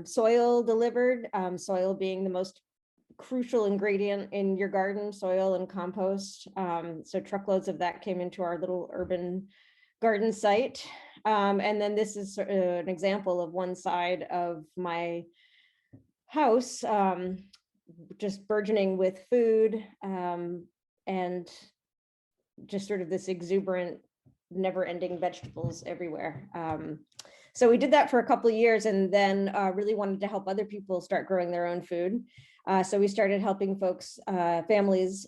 soil delivered, soil being the most crucial ingredient in your garden, soil and compost. So truckloads of that came into our little urban garden site. And then this is an example of one side of my house, just burgeoning with food, and just sort of this exuberant, never-ending vegetables everywhere. So we did that for a couple of years, and then really wanted to help other people start growing their own food. So we started helping folks, families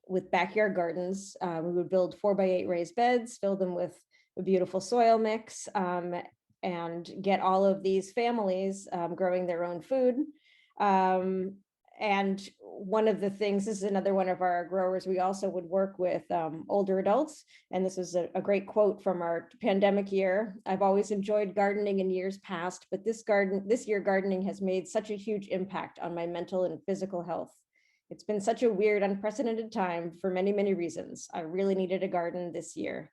with backyard gardens. We would build 4x8 raised beds, fill them with a beautiful soil mix, and get all of these families growing their own food. And one of the things, this is another one of our growers, we also would work with older adults. And this is a great quote from our pandemic year. I've always enjoyed gardening in years past, but this year gardening has made such a huge impact on my mental and physical health. It's been such a weird, unprecedented time for many, many reasons. I really needed a garden this year.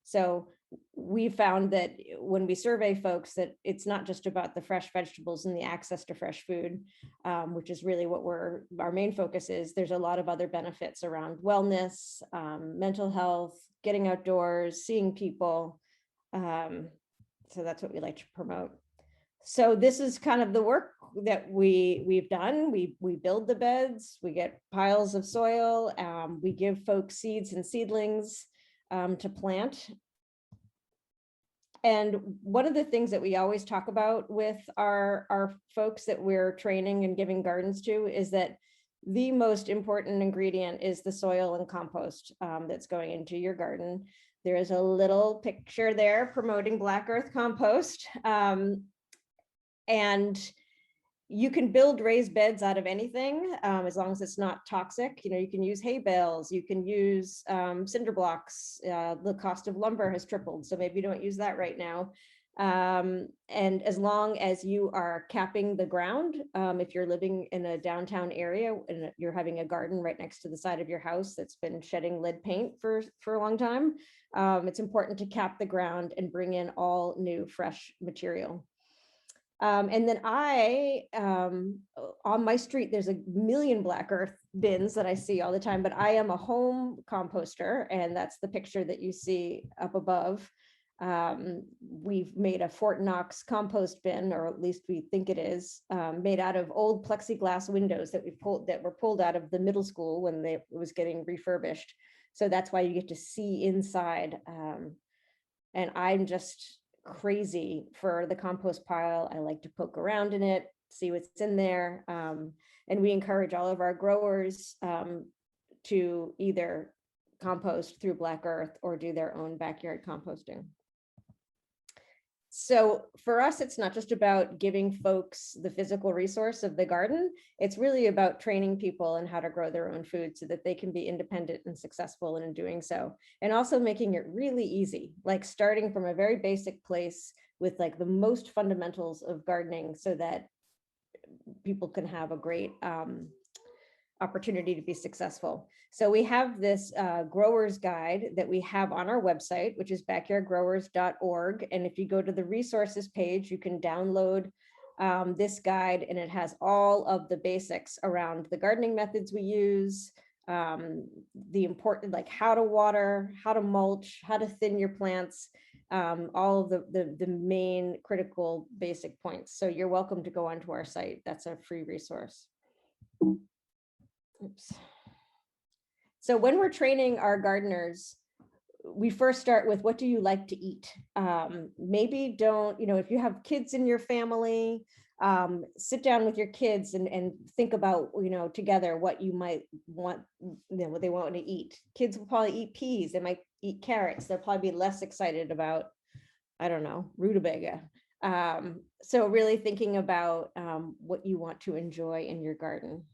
So we found that when we survey folks, that it's not just about the fresh vegetables and the access to fresh food, which is really what our main focus is. There's a lot of other benefits around wellness, mental health, getting outdoors, seeing people. So that's what we like to promote. So this is kind of the work that we've done. We build the beds, we get piles of soil, we give folks seeds and seedlings to plant. And one of the things that we always talk about with our folks that we're training and giving gardens to is that the most important ingredient is the soil and compost that's going into your garden. There is a little picture there promoting Black Earth Compost. And you can build raised beds out of anything, as long as it's not toxic. You know, you can use hay bales, you can use cinder blocks. The cost of lumber has tripled, so maybe you don't use that right now. And as long as you are capping the ground, if you're living in a downtown area and you're having a garden right next to the side of your house that's been shedding lead paint for a long time, it's important to cap the ground and bring in all new fresh material. And then on my street, there's a million Black Earth bins that I see all the time, but I am a home composter, and that's the picture that you see up above. We've made a Fort Knox compost bin, or at least we think it is, made out of old plexiglass windows that were pulled out of the middle school when it was getting refurbished. So that's why you get to see inside. And I'm just crazy for the compost pile. I like to poke around in it. see what's in there. And we encourage all of our growers to either compost through Black Earth or do their own backyard composting. So for us, it's not just about giving folks the physical resource of the garden. It's really about training people in how to grow their own food so that they can be independent and successful in doing so. And also making it really easy, like starting from a very basic place with like the most fundamentals of gardening so that people can have a great opportunity to be successful. So we have this grower's guide that we have on our website, which is backyardgrowers.org. And if you go to the resources page, you can download this guide, and it has all of the basics around the gardening methods we use, the important, like how to water, how to mulch, how to thin your plants, all of the main critical basic points. So you're welcome to go onto our site. That's a free resource. Oops. So when we're training our gardeners, we first start with, what do you like to eat? Maybe don't, if you have kids in your family, sit down with your kids and think about, together what you might want, what they want to eat. Kids will probably eat peas. They might eat carrots. They'll probably be less excited about, I don't know, rutabaga. So really thinking about what you want to enjoy in your garden.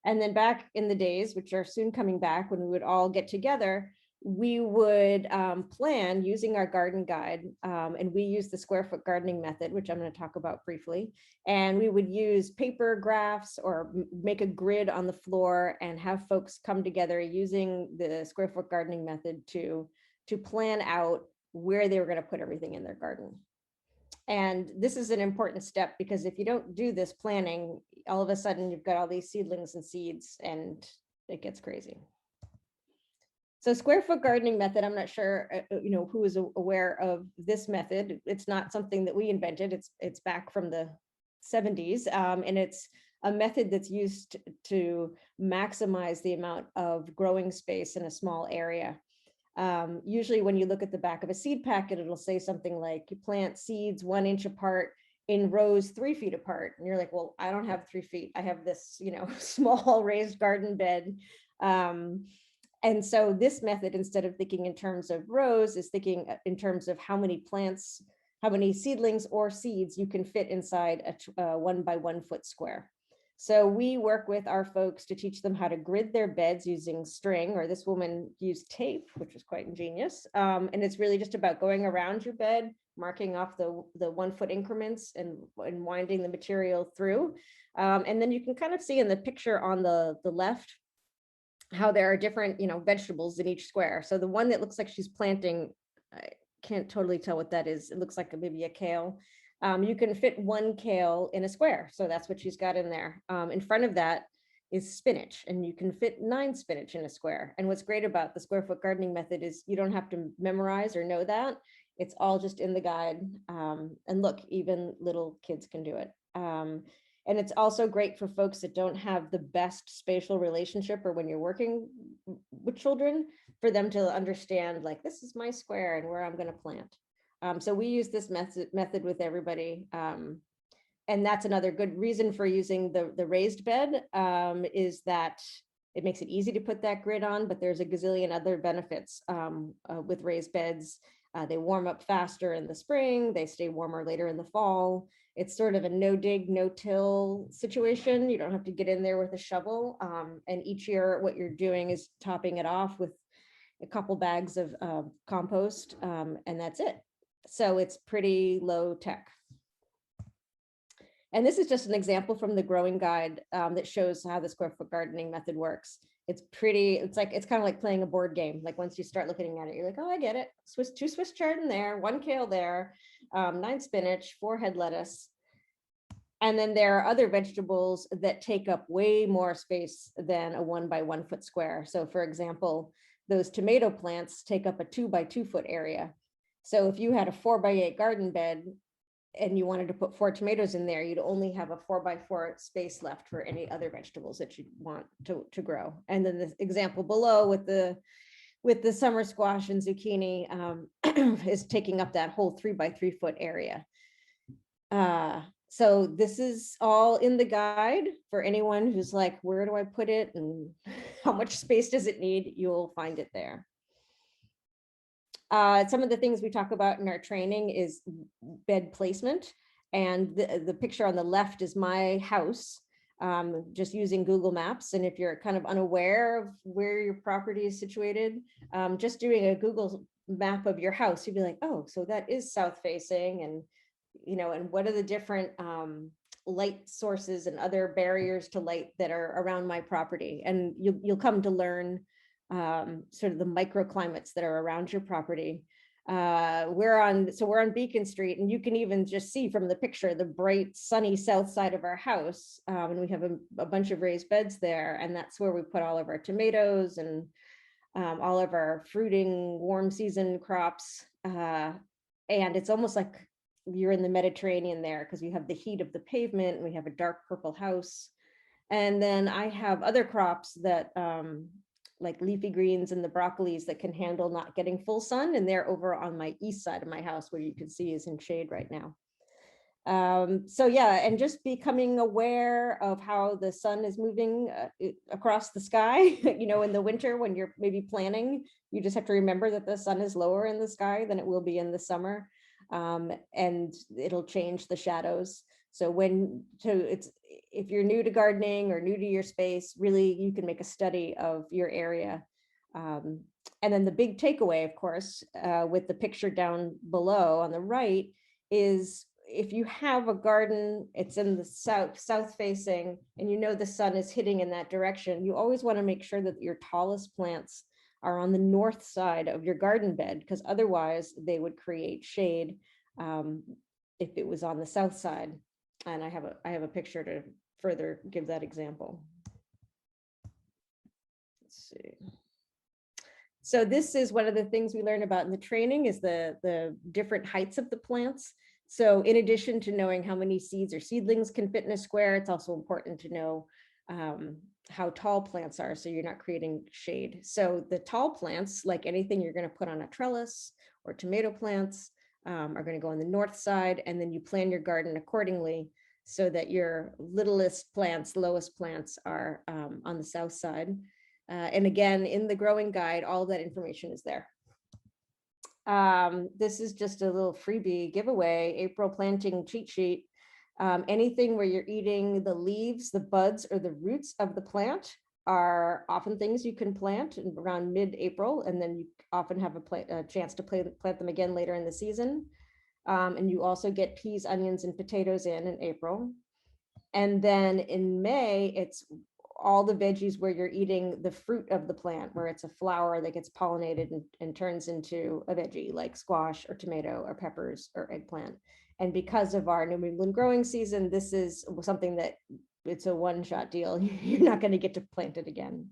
And then back in the days, which are soon coming back, when we would all get together, we would plan using our garden guide, and we use the square foot gardening method, which I'm going to talk about briefly. And we would use paper graphs or make a grid on the floor and have folks come together using the square foot gardening method to plan out where they were going to put everything in their garden. And this is an important step, because if you don't do this planning, all of a sudden you've got all these seedlings and seeds and it gets crazy. So square foot gardening method, I'm not sure, who is aware of this method. It's not something that we invented. It's back from the 70s. And it's a method that's used to maximize the amount of growing space in a small area. Usually when you look at the back of a seed packet, it'll say something like, you plant seeds 1 inch apart in rows 3 feet apart. And you're like, well, I don't have 3 feet. I have this, small raised garden bed. And so this method, instead of thinking in terms of rows, is thinking in terms of how many plants, how many seedlings or seeds you can fit inside a 1 by 1 foot square. So we work with our folks to teach them how to grid their beds using string, or this woman used tape, which was quite ingenious. And it's really just about going around your bed, marking off the 1 foot increments and winding the material through. And then you can kind of see in the picture on the left how there are different, vegetables in each square. So the one that looks like she's planting, I can't totally tell what that is. It looks like maybe a kale. You can fit 1 kale in a square. So that's what she's got in there. In front of that is spinach, and you can fit 9 spinach in a square. And what's great about the square foot gardening method is you don't have to memorize or know that. It's all just in the guide. And look, even little kids can do it. And it's also great for folks that don't have the best spatial relationship, or when you're working with children, for them to understand, like, this is my square and where I'm going to plant. So we use this method with everybody. And that's another good reason for using the raised bed, is that it makes it easy to put that grid on, but there's a gazillion other benefits with raised beds. They warm up faster in the spring, they stay warmer later in the fall. It's sort of a no dig, no till situation. You don't have to get in there with a shovel. And each year what you're doing is topping it off with a couple bags of compost, and that's it. So it's pretty low tech. And this is just an example from the growing guide that shows how the square foot gardening method works. It's kind of like playing a board game. Like once you start looking at it, you're like, oh, I get it. 2 Swiss chard in there, 1 kale there, 9 spinach, 4 head lettuce. And then there are other vegetables that take up way more space than a 1 by 1 foot square. So for example, those tomato plants take up a 2 by 2 foot area. So if you had a 4 by 8 garden bed and you wanted to put 4 tomatoes in there, you'd only have a 4 by 4 space left for any other vegetables that you want to grow. And then the example below with the summer squash and zucchini is taking up that whole 3 by 3 foot area. So this is all in the guide for anyone who's like, where do I put it and how much space does it need? You'll find it there. Some of the things we talk about in our training is bed placement. And the picture on the left is my house, just using Google Maps. And if you're kind of unaware of where your property is situated, just doing a Google map of your house, you'd be like, oh, so that is south facing, and and what are the different light sources and other barriers to light that are around my property. And you'll come to learn sort of the microclimates that are around your property. We're on Beacon Street, and you can even just see from the picture the bright sunny south side of our house, and we have a bunch of raised beds there, and that's where we put all of our tomatoes and all of our fruiting warm season crops, and it's almost like you're in the Mediterranean there, because you have the heat of the pavement, and we have a dark purple house. And then I have other crops that like leafy greens and the broccolis that can handle not getting full sun, and they're over on my east side of my house, where you can see is in shade right now. So yeah, and just becoming aware of how the sun is moving across the sky. In the winter when you're maybe planning, you just have to remember that the sun is lower in the sky than it will be in the summer, and it'll change the shadows. So if you're new to gardening or new to your space, really you can make a study of your area. And then the big takeaway, of course, with the picture down below on the right, is if you have a garden, it's in the south facing, and the sun is hitting in that direction, you always want to make sure that your tallest plants are on the north side of your garden bed, because otherwise they would create shade if it was on the south side. And I have a picture to further give that example. Let's see. So this is one of the things we learn about in the training, is the different heights of the plants. So in addition to knowing how many seeds or seedlings can fit in a square, it's also important to know how tall plants are, so you're not creating shade. So the tall plants, like anything you're going to put on a trellis, or tomato plants, are going to go on the north side, and then you plan your garden accordingly so that your littlest plants, lowest plants are on the south side. And again, in the growing guide, all of that information is there. This is just a little freebie giveaway, April planting cheat sheet. Anything where you're eating the leaves, the buds, or the roots of the plant are often things you can plant around mid-April, and then you often have a chance to plant them again later in the season. And you also get peas, onions, and potatoes in April. And then in May, it's all the veggies where you're eating the fruit of the plant, where it's a flower that gets pollinated and turns into a veggie, like squash or tomato or peppers or eggplant. And because of our New England growing season, this is something that it's a one-shot deal. You're not going to get to plant it again.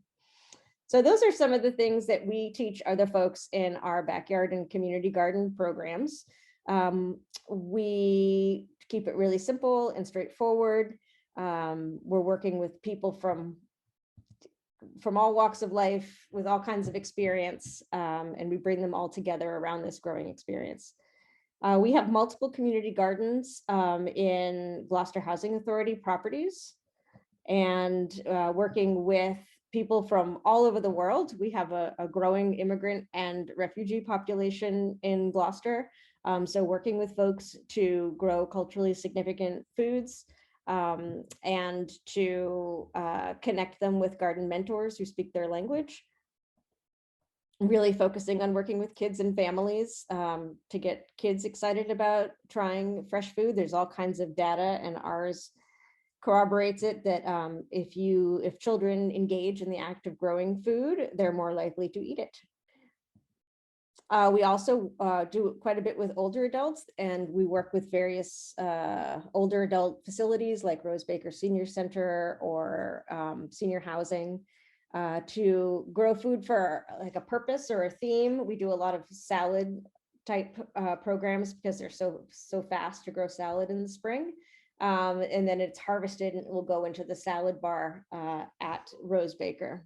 So those are some of the things that we teach other folks in our backyard and community garden programs. We keep it really simple and straightforward. We're working with people from all walks of life with all kinds of experience, and we bring them all together around this growing experience. We have multiple community gardens in Gloucester Housing Authority properties, and working with people from all over the world. We have a growing immigrant and refugee population in Gloucester. So working with folks to grow culturally significant foods, and to connect them with garden mentors who speak their language. Really focusing on working with kids and families to get kids excited about trying fresh food. There's all kinds of data, and ours corroborates it, that if children engage in the act of growing food, they're more likely to eat it. We also do quite a bit with older adults, and we work with various older adult facilities like Rose Baker Senior Center or senior housing to grow food for like a purpose or a theme. We do a lot of salad type programs because they're so fast to grow salad in the spring. And then it's harvested and it will go into the salad bar at Rose Baker.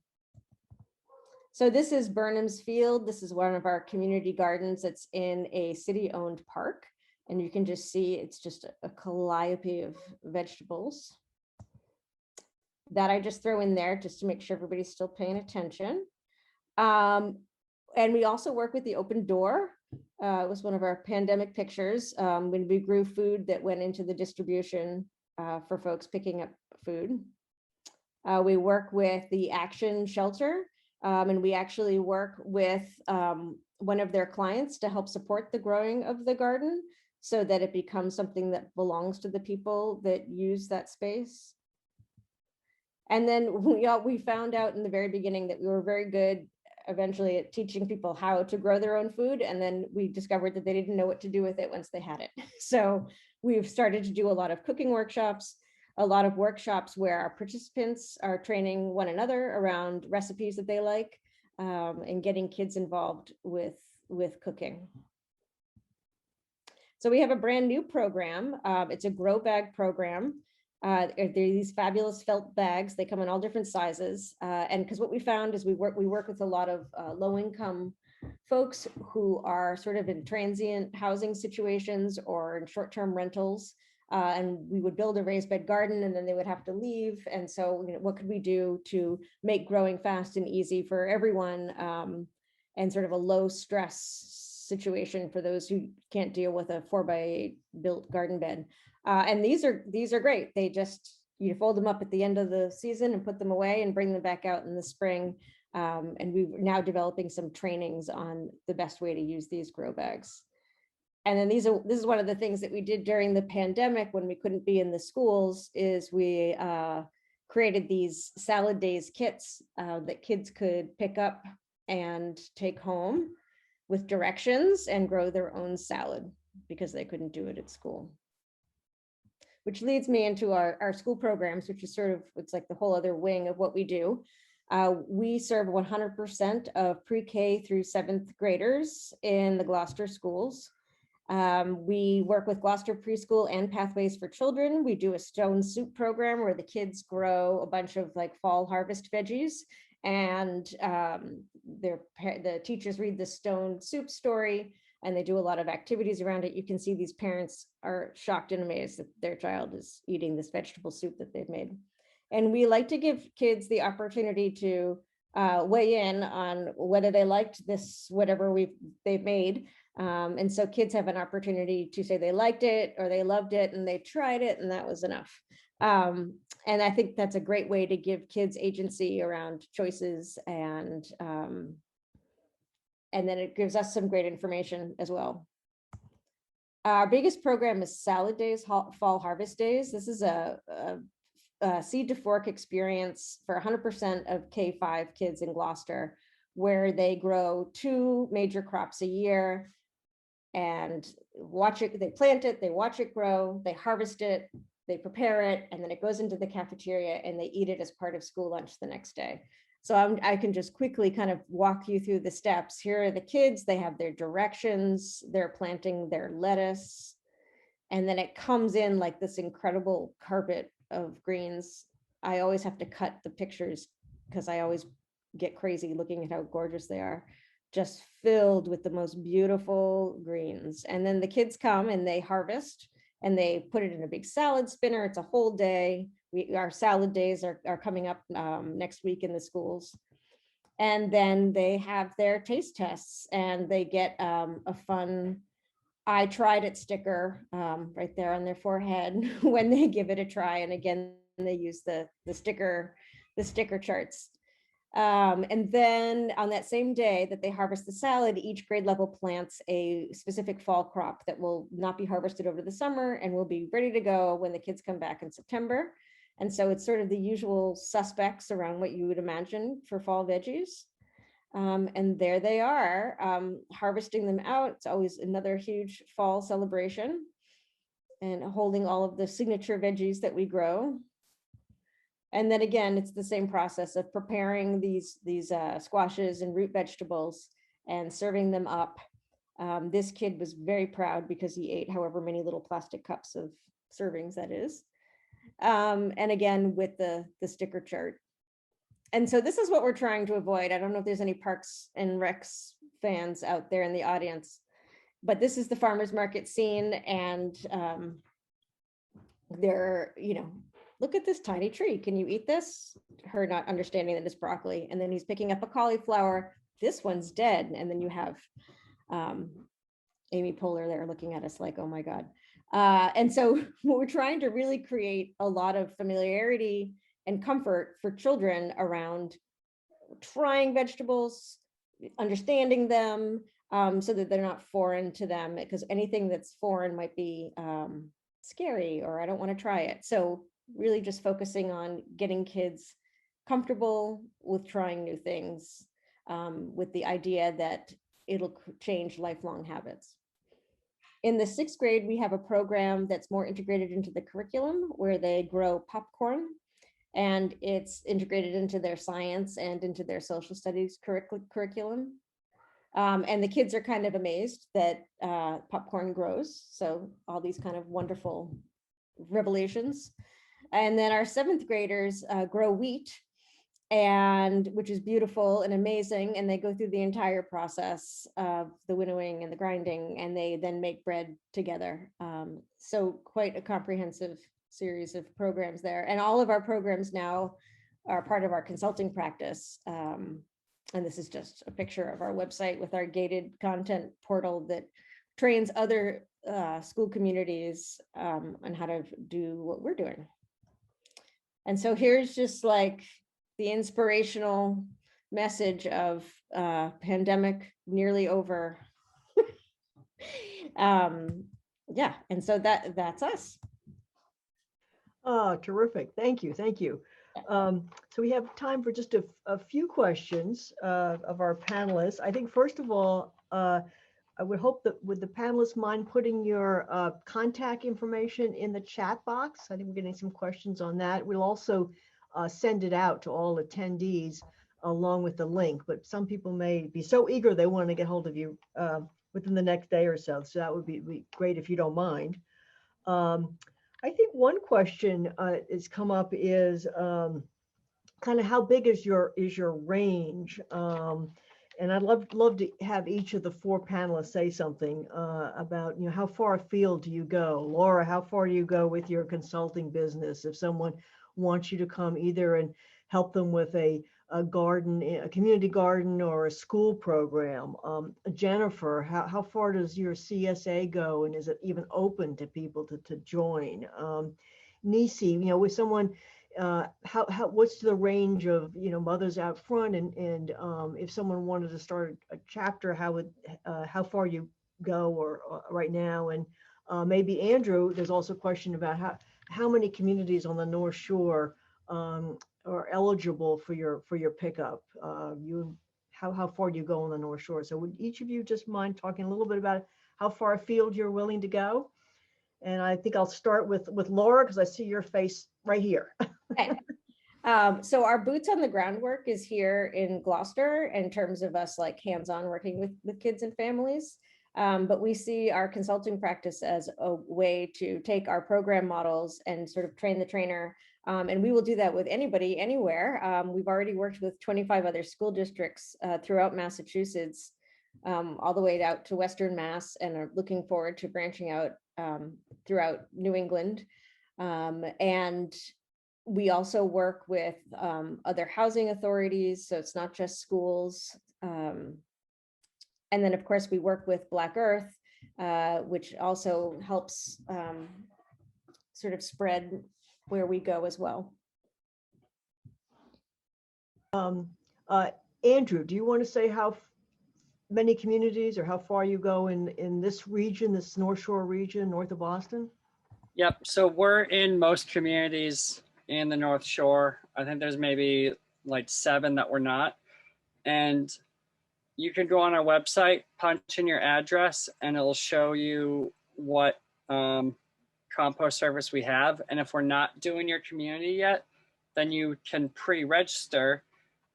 So this is Burnham's Field. This is one of our community gardens that's in a city-owned park. And you can just see it's just a calliope of vegetables that I just throw in there just to make sure everybody's still paying attention. And we also work with the Open Door. It was one of our pandemic pictures when we grew food that went into the distribution for folks picking up food. We work with the Action Shelter, and we actually work with one of their clients to help support the growing of the garden so that it becomes something that belongs to the people that use that space. And then we found out in the very beginning that we were very good eventually at teaching people how to grow their own food. And then we discovered that they didn't know what to do with it once they had it. So we've started to do a lot of cooking workshops, a lot of workshops where our participants are training one another around recipes that they like, and getting kids involved with cooking. So we have a brand new program. It's a grow bag program. They're these fabulous felt bags. They come in all different sizes. And because what we found is we work with a lot of low-income folks who are sort of in transient housing situations or in short-term rentals. And we would build a raised bed garden and then they would have to leave. And so, what could we do to make growing fast and easy for everyone, and sort of a low stress situation for those who can't deal with a 4x8 built garden bed. And these are great. They just, you fold them up at the end of the season and put them away and bring them back out in the spring. And we're now developing some trainings on the best way to use these grow bags. And then this is one of the things that we did during the pandemic when we couldn't be in the schools is we created these salad days kits that kids could pick up and take home with directions and grow their own salad because they couldn't do it at school. Which leads me into our school programs, which is sort of, it's like the whole other wing of what we do. We serve 100% of pre-K through 7th graders in the Gloucester schools. We work with Gloucester Preschool and Pathways for Children. We do a stone soup program where the kids grow a bunch of like fall harvest veggies, and the teachers read the stone soup story, and they do a lot of activities around it. You can see these parents are shocked and amazed that their child is eating this vegetable soup that they've made. And we like to give kids the opportunity to weigh in on whether they liked this, whatever they've made. And so kids have an opportunity to say they liked it or they loved it and they tried it and that was enough. And I think that's a great way to give kids agency around choices, and then it gives us some great information as well. Our biggest program is Salad Days, Fall Harvest Days. This is a seed to fork experience for 100% of K-5 kids in Gloucester, where they grow 2 major crops a year and watch it. They plant it, they watch it grow, they harvest it, they prepare it, and then it goes into the cafeteria and they eat it as part of school lunch the next day. So I can just quickly kind of walk you through the steps. Here are the kids, they have their directions, they're planting their lettuce, and then it comes in like this incredible carpet of greens. I always have to cut the pictures because I always get crazy looking at how gorgeous they are, just filled with the most beautiful greens. And then the kids come and they harvest and they put it in a big salad spinner. It's a whole day. Our salad days are coming up next week in the schools. And then they have their taste tests and they get a fun "I tried it" sticker right there on their forehead when they give it a try. And again, they use the sticker charts. And then on that same day that they harvest the salad, each grade level plants a specific fall crop that will not be harvested over the summer and will be ready to go when the kids come back in September. And so it's sort of the usual suspects around what you would imagine for fall veggies. And there they are, harvesting them out. It's always another huge fall celebration, and holding all of the signature veggies that we grow. And then again, it's the same process of preparing these squashes and root vegetables and serving them up. This kid was very proud because he ate however many little plastic cups of servings that is. And again, with the sticker chart. And so this is what we're trying to avoid. I don't know if there's any Parks and Recs fans out there in the audience. but this is the farmer's market scene, and they're, look at this tiny tree. Can you eat this? Her not understanding that it's broccoli. And then he's picking up a cauliflower. This one's dead. And then you have Amy Poehler there looking at us like, oh my God. And so we're trying to really create a lot of familiarity and comfort for children around trying vegetables, understanding them, so that they're not foreign to them, because anything that's foreign might be scary, or I don't want to try it. So really just focusing on getting kids comfortable with trying new things, with the idea that it'll change lifelong habits. In the 6th grade, we have a program that's more integrated into the curriculum, where they grow popcorn, and it's integrated into their science and into their social studies curriculum. And the kids are kind of amazed that popcorn grows. So all these kind of wonderful revelations. And then our 7th graders grow wheat, and which is beautiful and amazing. And they go through the entire process of the winnowing and the grinding, and they then make bread together. So quite a comprehensive series of programs there. And all of our programs now are part of our consulting practice. And this is just a picture of our website with our gated content portal that trains other school communities on how to do what we're doing. And so here's just like the inspirational message of pandemic nearly over. Yeah, and so that's us. Oh, terrific. Thank you. Thank you. So we have time for just a few questions of our panelists. I think, first of all, I would hope that would the panelists mind putting your contact information in the chat box? I think we're getting some questions on that. We'll also send it out to all attendees along with the link, but some people may be so eager they want to get hold of you within the next day or so. So that would be great if you don't mind. I think one question has come up is kind of how big is your range? And I'd love to have each of the 4 panelists say something about, how far afield do you go? Laura, how far do you go with your consulting business? If someone wants you to come either and help them with a garden, a community garden, or a school program. Jennifer, how far does your CSA go, and is it even open to people to join? Nicie, with someone, what's the range of mothers out front, and if someone wanted to start a chapter, how far you go or right now? And maybe Andrew, there's also a question about how many communities on the North Shore are eligible for your pickup. How far do you go on the North Shore? So would each of you just mind talking a little bit about how far afield you're willing to go? And I think I'll start with Laura, because I see your face right here. Okay. So our boots on the ground work is here in Gloucester in terms of us like hands-on working with kids and families. But we see our consulting practice as a way to take our program models and sort of train the trainer. And we will do that with anybody, anywhere. We've already worked with 25 other school districts throughout Massachusetts, all the way out to Western Mass, and are looking forward to branching out throughout New England. And we also work with other housing authorities, so it's not just schools. And then, of course, we work with Black Earth, which also helps sort of spread where we go as well. Andrew, do you want to say how many communities or how far you go in this region, this North Shore region, north of Boston? Yep. So we're in most communities in the North Shore. I think there's maybe like 7 that we're not. And you can go on our website, punch in your address, and it'll show you what compost service we have. And if we're not doing your community yet, then you can pre-register,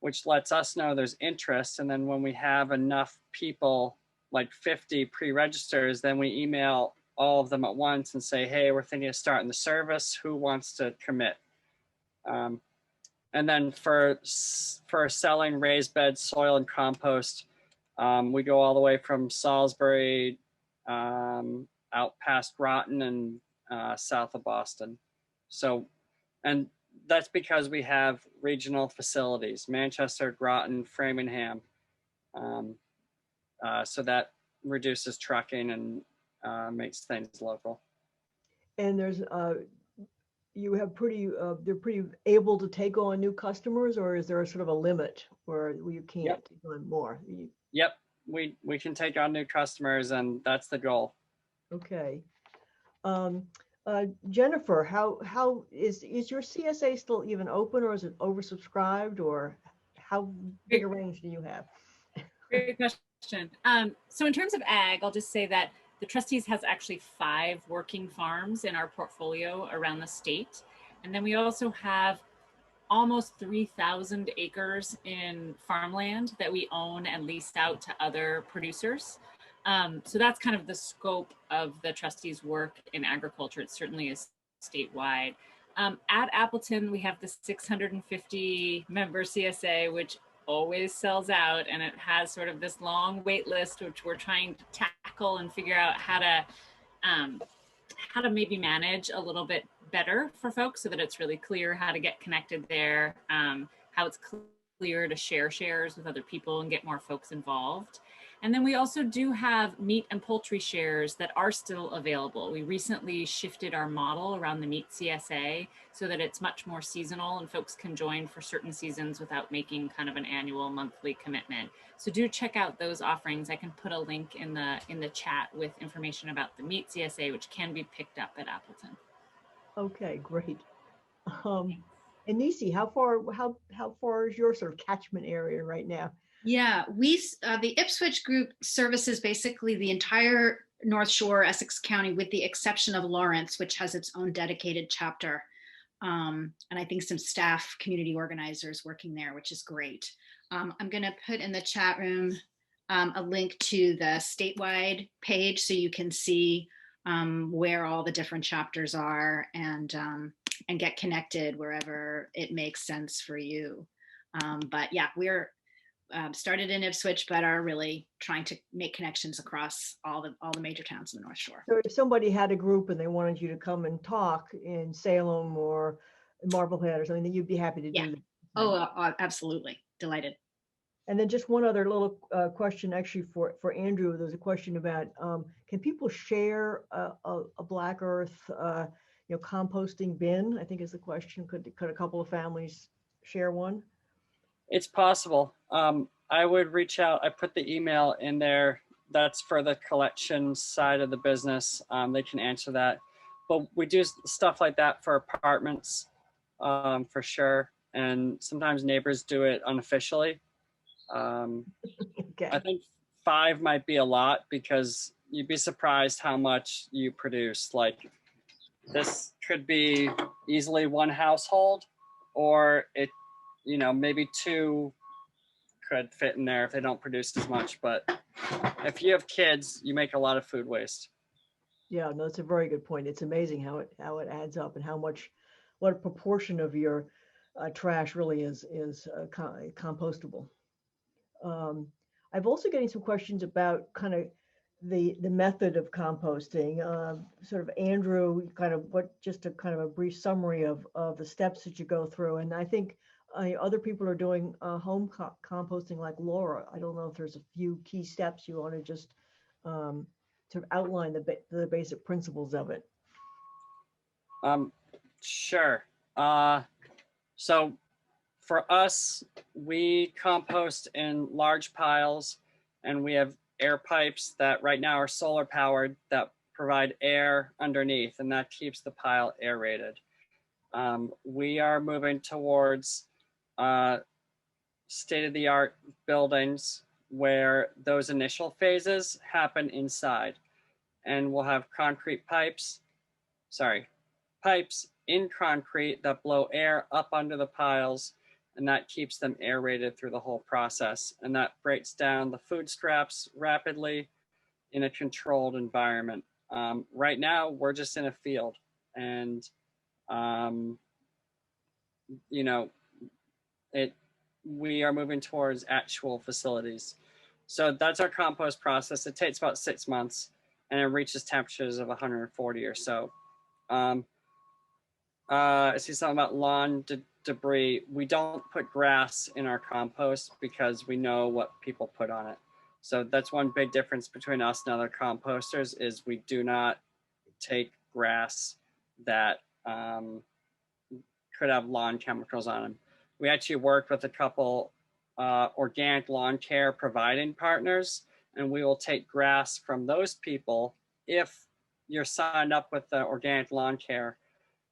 which lets us know there's interest. And then when we have enough people, like 50 pre-registers, then we email all of them at once and say, hey, we're thinking of starting the service. Who wants to commit? And then for selling raised bed soil and compost, we go all the way from Salisbury out past Groton and south of Boston. So, and that's because we have regional facilities, Manchester, Groton, Framingham. So that reduces trucking and makes things local. And there's you have they're pretty able to take on new customers, or is there a sort of a limit where you can't take on more? Yep, we can take on new customers, and that's the goal. Okay. Jennifer, how is your CSA still even open, or is it oversubscribed, or how big a range do you have? Great question. So in terms of ag, I'll just say that the Trustees has actually 5 working farms in our portfolio around the state. And then we also have almost 3,000 acres in farmland that we own and lease out to other producers. So that's kind of the scope of the Trustees' work in agriculture. It certainly is statewide. At Appleton, we have the 650 member CSA, which always sells out, and it has sort of this long wait list, which we're trying to tackle and figure out how to maybe manage a little bit better for folks so that it's really clear how to get connected there, how it's clear to share shares with other people and get more folks involved. And then we also do have meat and poultry shares that are still available. We recently shifted our model around the meat CSA so that it's much more seasonal and folks can join for certain seasons without making kind of an annual monthly commitment. So do check out those offerings. I can put a link in the chat with information about the meat CSA, which can be picked up at Appleton. Okay, great. And Nicie, how far is your sort of catchment area right now? Yeah, the Ipswich group services basically the entire North Shore, Essex County, with the exception of Lawrence, which has its own dedicated chapter. And I think some staff community organizers working there, which is great. I'm gonna put in the chat room a link to the statewide page so you can see where all the different chapters are and get connected wherever it makes sense for you. But yeah, we're started in Ipswich, but are really trying to make connections across all the major towns in the North Shore. So if somebody had a group and they wanted you to come and talk in Salem or Marblehead or something, then you'd be happy to do that. Oh, absolutely. Delighted. And then just one other little question actually for Andrew. There's a question about, can people share a Black Earth composting bin? I think is the question. Could a couple of families share one? It's possible. I would reach out. I put the email in there. That's for the collection side of the business. They can answer that. But we do stuff like that for apartments, for sure. And sometimes neighbors do it unofficially. Okay. I think 5 might be a lot because you'd be surprised how much you produce. Like this could be easily 1 household, or it, maybe 2 could fit in there if they don't produce as much. But if you have kids, you make a lot of food waste. Yeah, no, it's a very good point. It's amazing how it adds up and what a proportion of your trash really is compostable. I've also getting some questions about kind of the method of composting. Sort of Andrew, just a kind of a brief summary of the steps that you go through. And I think other people are doing home composting like Lara. I don't know if there's a few key steps you want to just to outline the basic principles of it. Sure. So for us, we compost in large piles, and we have air pipes that right now are solar powered that provide air underneath, and that keeps the pile aerated. We are moving towards state-of-the-art buildings where those initial phases happen inside, and we'll have pipes in concrete that blow air up under the piles, and that keeps them aerated through the whole process. And that breaks down the food scraps rapidly in a controlled environment. Right now, we're just in a field, and we are moving towards actual facilities. So that's our compost process. It takes about 6 months. and it reaches temperatures of 140 or so. I see something about lawn debris. We don't put grass in our compost because we know what people put on it. So that's one big difference between us and other composters is we do not take grass that could have lawn chemicals on them. We actually work with a couple organic lawn care providing partners, and we will take grass from those people if you're signed up with the organic lawn care.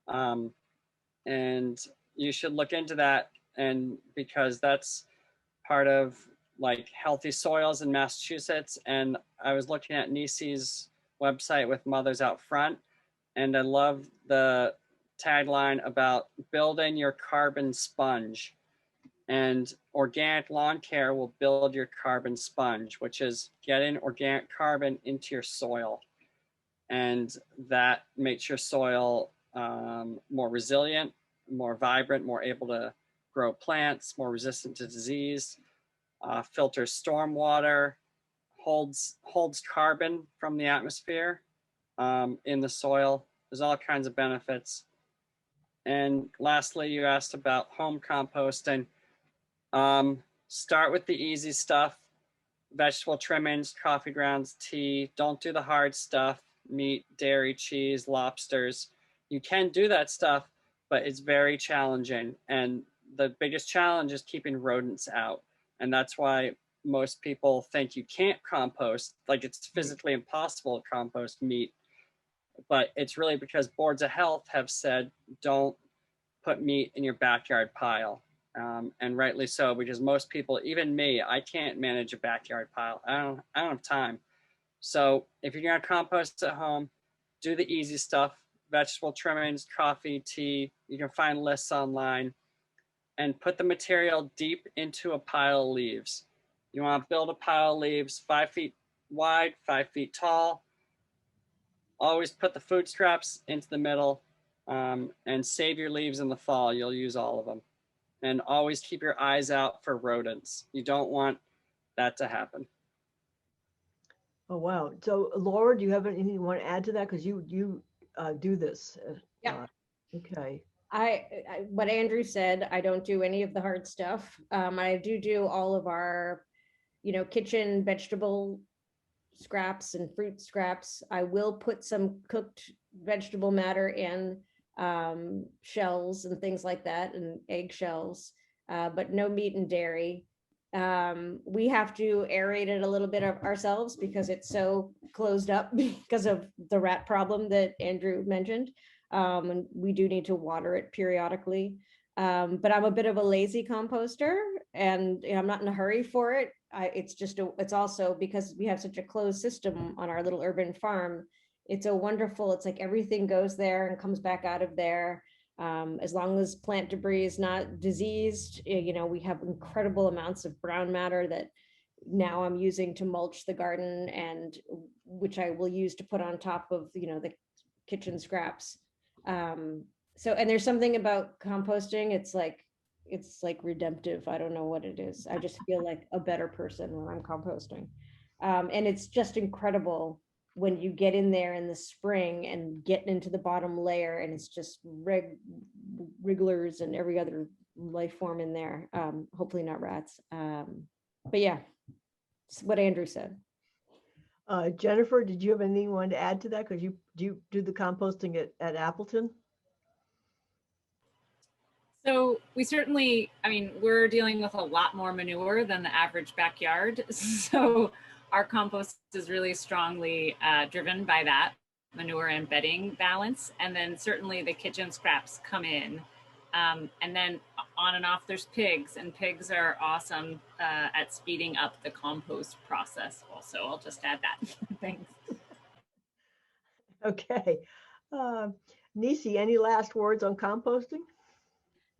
And you should look into that, and because that's part of like healthy soils in Massachusetts. And I was looking at Nicie's website with Mothers Out Front, and I love the tagline about building your carbon sponge. And organic lawn care will build your carbon sponge, which is getting organic carbon into your soil. And that makes your soil more resilient, more vibrant, more able to grow plants, more resistant to disease, filters storm water, holds carbon from the atmosphere in the soil. There's all kinds of benefits. And lastly, you asked about home composting. Start with the easy stuff, vegetable trimmings, coffee grounds, tea. Don't do the hard stuff, meat, dairy, cheese, lobsters. You can do that stuff, but it's very challenging. And the biggest challenge is keeping rodents out. And that's why most people think you can't compost, like it's physically impossible to compost meat. But it's really because boards of health have said, don't put meat in your backyard pile. And rightly so, because most people, even me, I can't manage a backyard pile. I don't have time. So if you're gonna compost at home, do the easy stuff, vegetable trimmings, coffee, tea. You can find lists online, and put the material deep into a pile of leaves. You wanna build a pile of leaves 5 feet wide, 5 feet tall. Always put the food scraps into the middle, and save your leaves in the fall. You'll use all of them. And always keep your eyes out for rodents. You don't want that to happen. Oh, wow. So Laura, do you have anything you want to add to that? Because you do this. Yeah. Okay. I what Andrew said, I don't do any of the hard stuff. I do all of our, kitchen vegetable scraps and fruit scraps. I will put some cooked vegetable matter in shells and things like that, and egg shells, but no meat and dairy. We have to aerate it a little bit of ourselves because it's so closed up because of the rat problem that Andrew mentioned. And we do need to water it periodically. But I'm a bit of a lazy composter, and I'm not in a hurry for it. It's also because we have such a closed system on our little urban farm. It's like everything goes there and comes back out of there. As long as plant debris is not diseased, we have incredible amounts of brown matter that now I'm using to mulch the garden, and which I will use to put on top of, the kitchen scraps. And there's something about composting. It's like redemptive. I don't know what it is. I just feel like a better person when I'm composting. And it's just incredible when you get in there in the spring and get into the bottom layer, and it's just wrigglers and every other life form in there. Hopefully not rats. But yeah, it's what Andrew said. Jennifer, did you have anything you wanted to add to that? Because you do the composting at Appleton? So we certainly, we're dealing with a lot more manure than the average backyard. So our compost is really strongly driven by that manure and bedding balance. And then certainly the kitchen scraps come in. And then on and off, there's pigs, and pigs are awesome at speeding up the compost process also. I'll just add that. Thanks. Okay. Nicie, any last words on composting?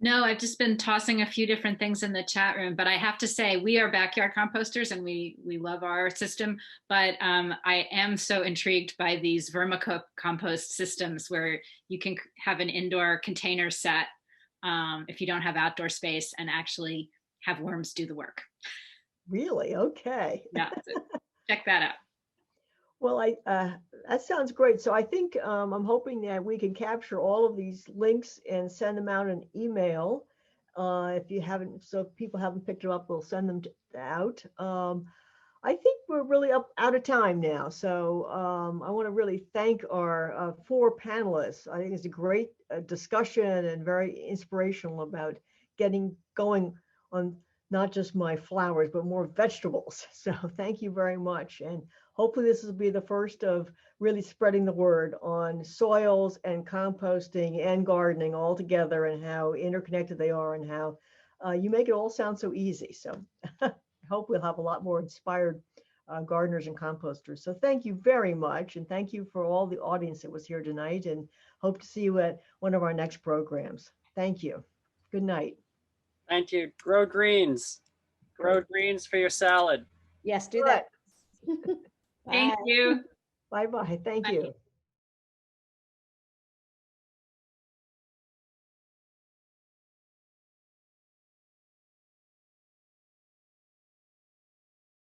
No, I've just been tossing a few different things in the chat room, but I have to say we are backyard composters and we love our system, but I am so intrigued by these vermicompost systems where you can have an indoor container set if you don't have outdoor space and actually have worms do the work. Really? Okay. Yeah, so check that out. Well, that sounds great. So I think I'm hoping that we can capture all of these links and send them out in email. If you haven't, so if people haven't picked them up, we'll send them out. I think we're really out of time now. So I want to really thank our 4 panelists. I think it's a great discussion and very inspirational about getting going on not just my flowers, but more vegetables. So thank you very much. And hopefully this will be the first of really spreading the word on soils and composting and gardening all together and how interconnected they are and how you make it all sound so easy. So I hope we'll have a lot more inspired gardeners and composters. So thank you very much. And thank you for all the audience that was here tonight, and hope to see you at one of our next programs. Thank you. Good night. Thank you. Grow greens. Grow greens for your salad. Yes, do that. Thank you. Bye-bye. Thank Bye. you.